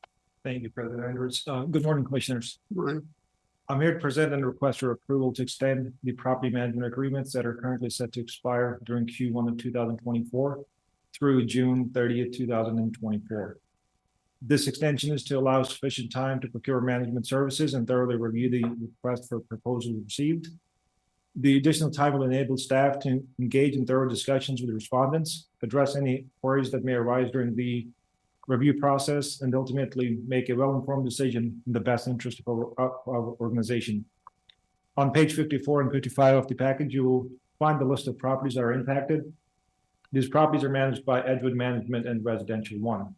Thank you, President Andrews. Good morning, Commissioners. Right. I'm here to present and request for approval to extend the property management agreements that are currently set to expire during Q1 of 2024 through June 30th, 2024. This extension is to allow sufficient time to procure management services and thoroughly review the request for proposals received. The additional time will enable staff to engage in thorough discussions with respondents, address any queries that may arise during the review process, and ultimately make a well-informed decision in the best interest of our organization. On page 54 and 55 of the package, you will find the list of properties that are impacted. These properties are managed by Edgewood Management and Residential One.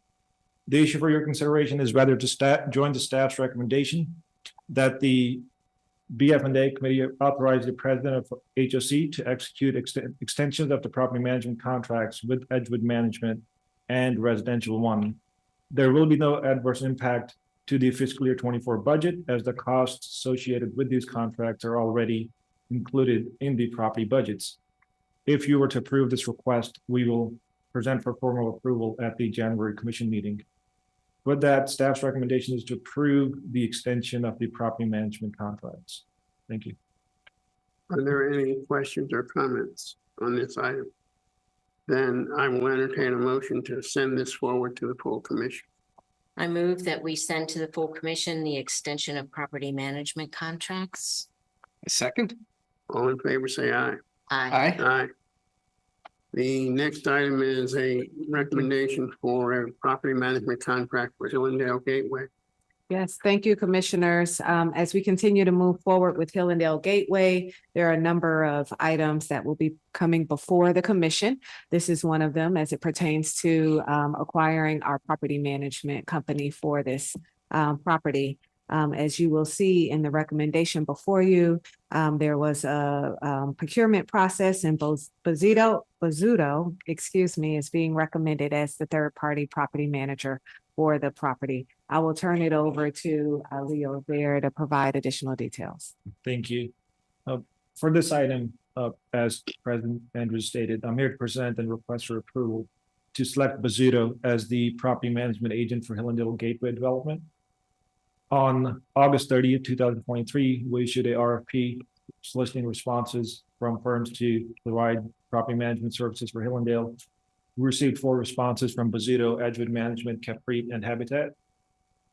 The issue for your consideration is whether to join the staff's recommendation that the BF&A committee authorize the president of HOC to execute extensions of the property management contracts with Edgewood Management and Residential One. There will be no adverse impact to the fiscal year 24 budget, as the costs associated with these contracts are already included in the property budgets. If you were to approve this request, we will present for formal approval at the January commission meeting. With that, staff's recommendation is to approve the extension of the property management contracts. Thank you. Are there any questions or comments on this item? Then I will entertain a motion to send this forward to the full commission. I move that we send to the full commission the extension of property management contracts. A second? All in favor, say aye. Aye. Aye. The next item is a recommendation for a property management contract for Hillendale Gateway. Yes, thank you, commissioners. As we continue to move forward with Hillendale Gateway, there are a number of items that will be coming before the commission. This is one of them as it pertains to acquiring our property management company for this property. As you will see in the recommendation before you, there was a procurement process, and Bozzuto, excuse me, is being recommended as the third-party property manager for the property. I will turn it over to Leo there to provide additional details. Thank you. For this item, as President Andrews stated, I'm here to present and request for approval to select Bozzuto as the property management agent for Hillendale Gateway Development. On August 30th, 2023, we issued a RFP soliciting responses from firms to provide property management services for Hillendale. We received 4 responses from Bozzuto, Edgewood Management, Capri, and Habitat.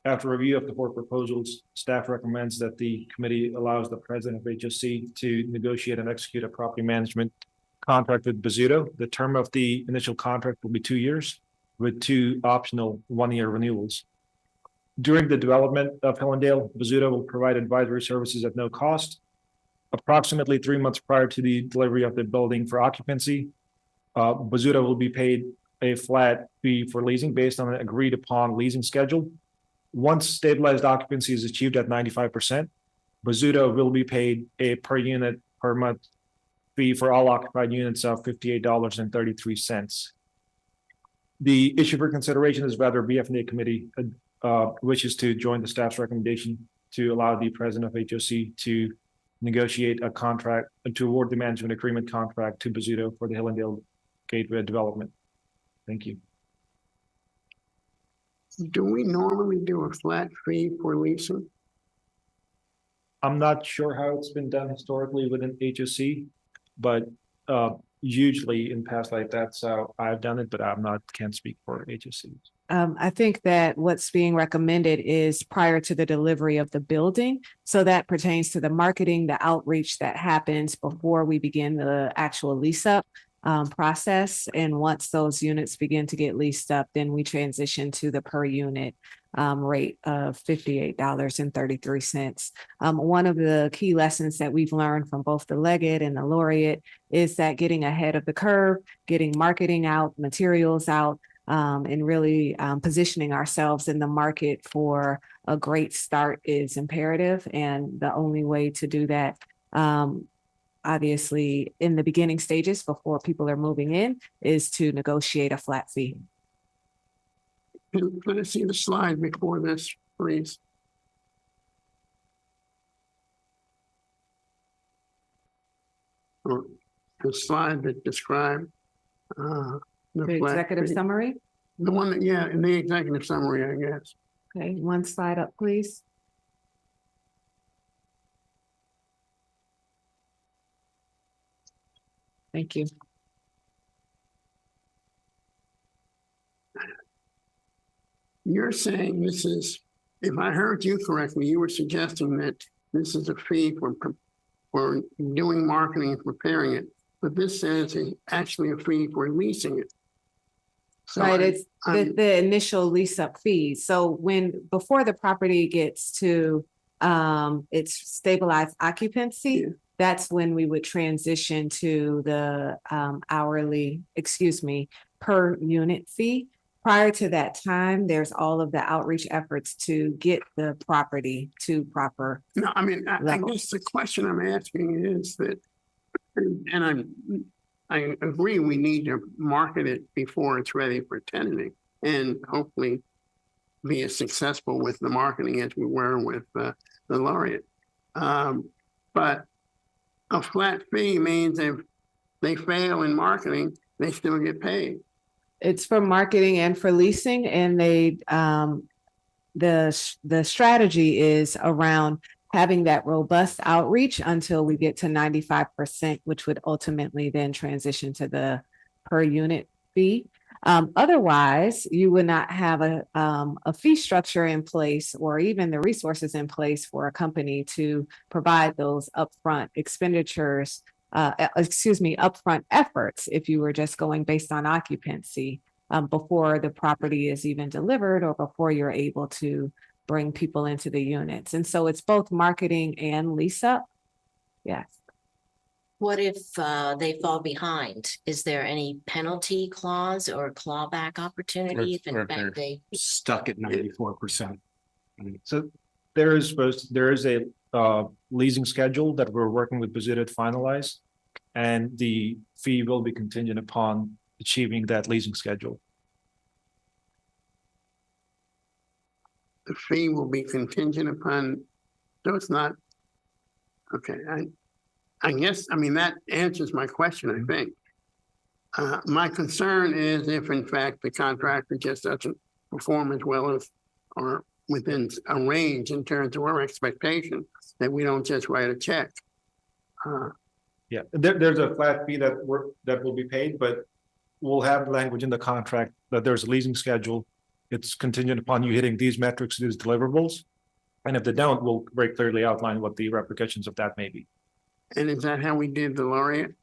After review of the 4 proposals, staff recommends that the committee allows the president of HOC to negotiate and execute a property management contract with Bozzuto. The term of the initial contract will be 2 years with 2 optional 1-year renewals. During the development of Hillendale, Bozzuto will provide advisory services at no cost. Approximately 3 months prior to the delivery of the building for occupancy, Bozzuto will be paid a flat fee for leasing based on an agreed upon leasing schedule. Once stabilized occupancy is achieved at 95%, Bozzuto will be paid a per unit per month fee for all occupied units of $58.33. The issue for consideration is whether BF&A committee wishes to join the staff's recommendation to allow the president of HOC to negotiate a contract to award the management agreement contract to Bozzuto for the Hillendale Gateway development. Thank you. Do we normally do a flat fee for leasing? I'm not sure how it's been done historically within HOC, but usually in past like that's how I've done it, but can't speak for HOC. I think that what's being recommended is prior to the delivery of the building. So that pertains to the marketing, the outreach that happens before we begin the actual lease up. process. And once those units begin to get leased up, then we transition to the per unit rate of $58.33. One of the key lessons that we've learned from both the Leggett and the Laureate is that getting ahead of the curve, getting marketing out, materials out, and really positioning ourselves in the market for a great start is imperative. And the only way to do that, obviously, in the beginning stages before people are moving in, is to negotiate a flat fee. Can I see the slide before this, please? Or the slide that described The executive summary. The one that, yeah, in the executive summary, I guess. Okay, one slide up, please. Thank you. You're saying this is, if I heard you correctly, you were suggesting that this is a fee for doing marketing and preparing it, but this says it's actually a fee for leasing it. So Right, it's the initial lease up fee. So before the property gets to its stabilized occupancy, Yeah. that's when we would transition to the per unit fee. Prior to that time, there's all of the outreach efforts to get the property to proper. No, I mean, I level. guess the question I'm asking is that, and I agree we need to market it before it's ready for tenanting and hopefully be as successful with the marketing as we were with the Laureate. But a flat fee means if they fail in marketing, they still get paid. It's for marketing and for leasing, and the strategy is around having that robust outreach until we get to 95%, which would ultimately then transition to the per unit fee. Otherwise, you would not have a fee structure in place or even the resources in place for a company to provide those upfront expenditures, upfront efforts if you were just going based on occupancy before the property is even delivered or before you're able to bring people into the units. And so it's both marketing and lease up. Yes. What if they fall behind? Is there any penalty clause or clawback opportunity if in fact they? Stuck at 94%. So there is a leasing schedule that we're working with Bozzuto to finalize, and the fee will be contingent upon achieving that leasing schedule. The fee will be contingent upon, so it's not, okay, I guess, I mean, that answers my question, I think. My concern is if in fact the contractor just doesn't perform as well as or within a range in terms of our expectation, that we don't just write a check. Yeah, there's a flat fee that will be paid, but we'll have language in the contract that there's a leasing schedule. It's contingent upon you hitting these metrics, these deliverables. And if they don't, we'll very clearly outline what the repercussions of that may be. And is that how we did the Laureate?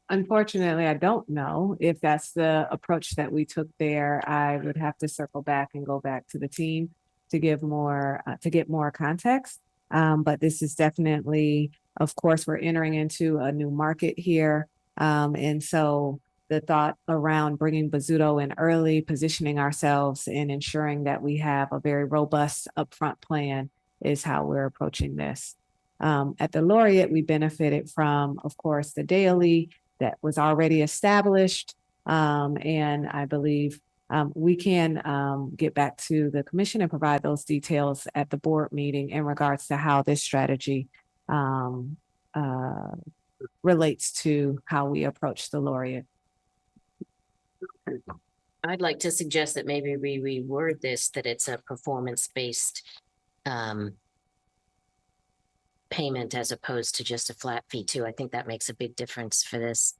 Unfortunately, I don't know if that's the approach that we took there. I would have to circle back and go back to the team to give more, to get more context. But this is definitely, of course, we're entering into a new market here. And so the thought around bringing Bozzuto in early, positioning ourselves and ensuring that we have a very robust upfront plan is how we're approaching this. At the Laureate, we benefited from, of course, the daily that was already established. And I believe we can get back to the commission and provide those details at the board meeting in regards to how this strategy relates to how we approach the Laureate. I'd like to suggest that maybe we reword this, that it's a performance-based payment as opposed to just a flat fee too. I think that makes a big difference for this.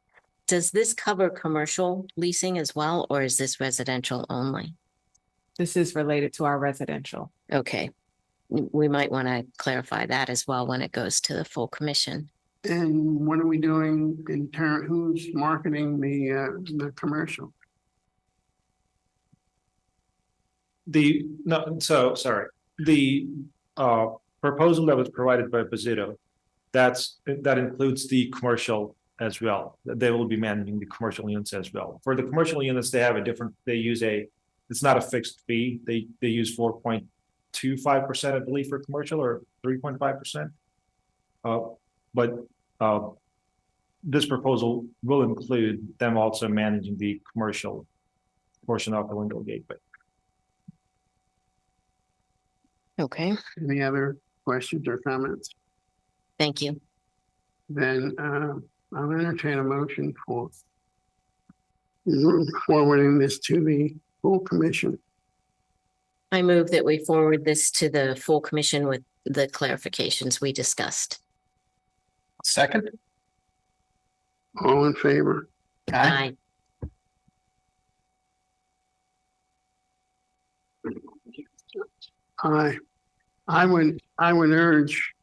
Does this cover commercial leasing as well, or is this residential only? This is related to our residential. Okay. we might want to clarify that as well when it goes to the full commission. And what are we doing in turn, who's marketing the commercial? Sorry, the proposal that was provided by Bozzuto, that includes the commercial as well. They will be managing the commercial units as well. For the commercial units, they have it's not a fixed fee. They use 4.25%, I believe, for commercial, or 3.5%. But this proposal will include them also managing the commercial portion of the Hillendale Gateway. Okay, Any other questions or comments? thank you. Then I'll entertain a motion for forwarding this to the full commission. I move that we forward this to the full commission with the clarifications we discussed. Second? All in favor? Aye. I would urge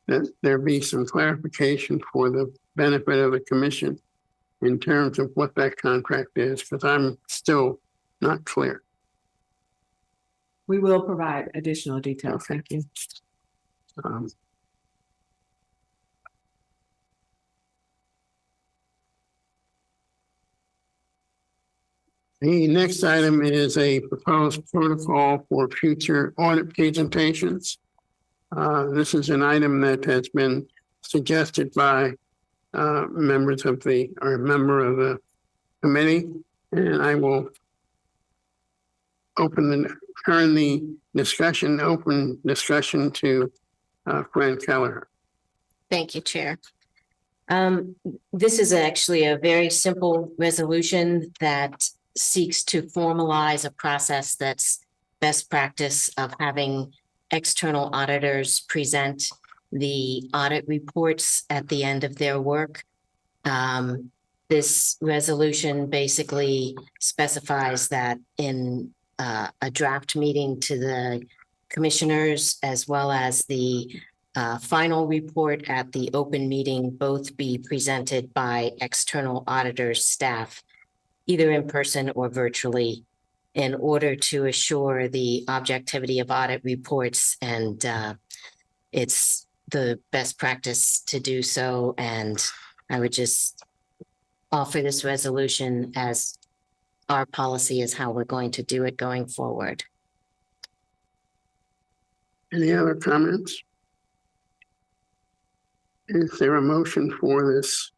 that there be some clarification for the benefit of the commission in terms of what that contract is, because I'm still not clear. We will provide additional details. Thank you. The next item is a proposed protocol for future audit presentations. This is an item that has been suggested by a member of the committee, and I will open the discussion to Fran Keller. Thank you, Chair. This is actually a very simple resolution that seeks to formalize a process that's best practice of having external auditors present the audit reports at the end of their work. This resolution basically specifies that in a draft meeting to the commissioners, as well as the final report at the open meeting, both be presented by external auditors staff, either in person or virtually, in order to assure the objectivity of audit reports. And it's the best practice to do so. And I would just offer this resolution as our policy is how we're going to do it going forward. Any other comments? Is there a motion for this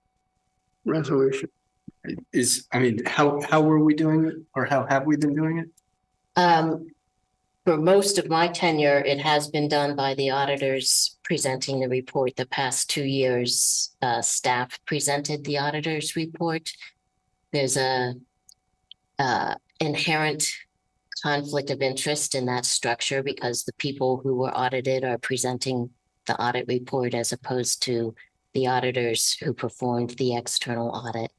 resolution? How were we doing it, or how have we been doing it? For most of my tenure, it has been done by the auditors presenting the report. The past 2 years, staff presented the auditor's report. There's a inherent conflict of interest in that structure because the people who were audited are presenting the audit report as opposed to the auditors who performed the external audit.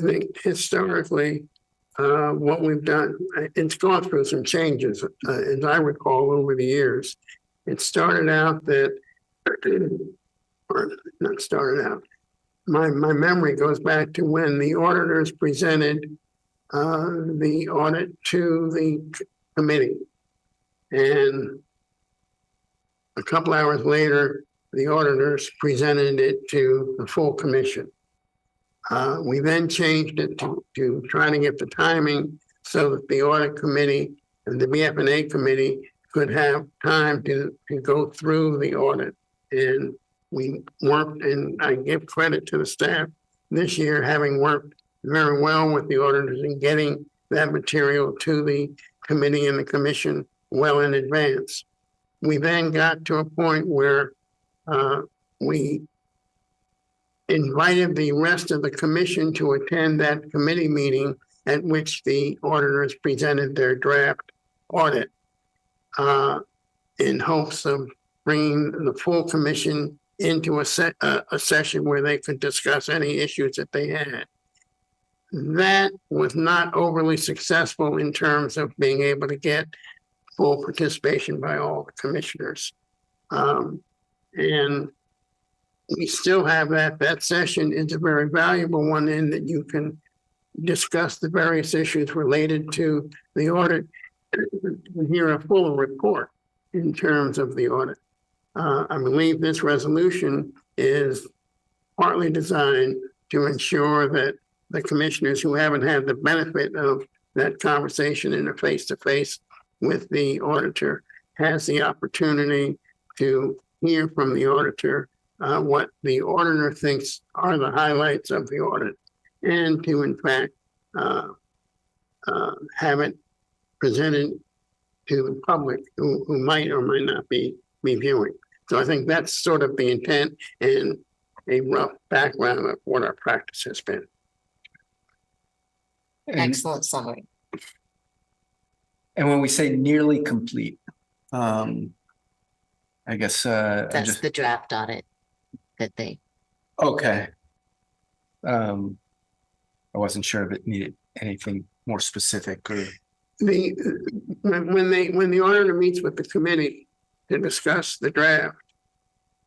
I think historically, what we've done, it's gone through some changes, as I recall over the years. It started out that, or not started out, my memory goes back to when the auditors presented the audit to the committee. And a couple hours later, the auditors presented it to the full commission. We then changed it to try to get the timing so that the audit committee and the BF&A committee could have time to go through the audit. And we worked, and I give credit to the staff this year, having worked very well with the auditors in getting that material to the committee and the commission well in advance. We then got to a point where we invited the rest of the commission to attend that committee meeting at which the auditors presented their draft audit in hopes of bringing the full commission into a session where they could discuss any issues that they had. That was not overly successful in terms of being able to get full participation by all the commissioners. And we still have that session is a very valuable one in that you can discuss the various issues related to the audit and hear a full report in terms of the audit. I believe this resolution is partly designed to ensure that the commissioners who haven't had the benefit of that conversation in a face-to-face with the auditor has the opportunity to hear from the auditor what the auditor thinks are the highlights of the audit, and to in fact have it presented to the public who might or might not be reviewing. So I think that's sort of the intent and a rough background of what our practice has been. Excellent summary. And when we say nearly complete, I guess That's the draft audit that they. okay. I wasn't sure if it needed anything more specific or. When the auditor meets with the committee to discuss the draft,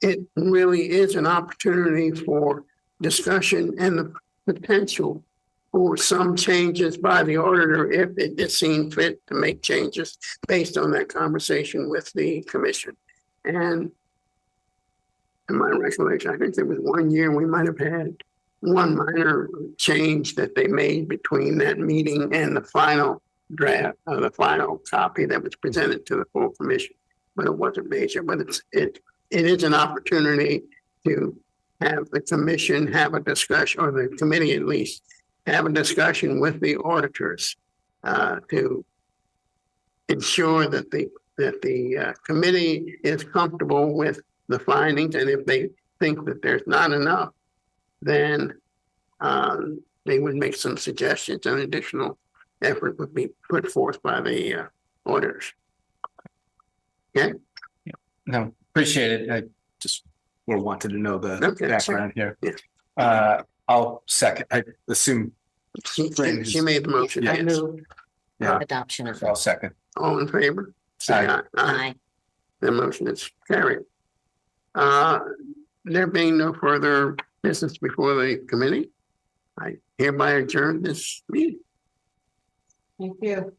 it really is an opportunity for discussion and the potential for some changes by the auditor if it is seen fit to make changes based on that conversation with the commission. And in my recollection, I think there was 1 year we might have had one minor change that they made between that meeting and the final draft, the final copy that was presented to the full commission, but it wasn't major. But it is an opportunity to have the commission have a discussion, or the committee at least, have a discussion with the auditors to ensure that the committee is comfortable with the findings, and if they think that there's not enough, then they would make some suggestions, and additional effort would be put forth by the auditors. Okay. Yeah. No, appreciate it. I just wanted to know the background here. Yeah. I'll second. I assume She made the motion. I move Yeah. adoption of. I'll second. All in favor? Say Aye. Aye. The motion is carried. There being no further business before the committee, I hereby adjourn this meeting. Thank you.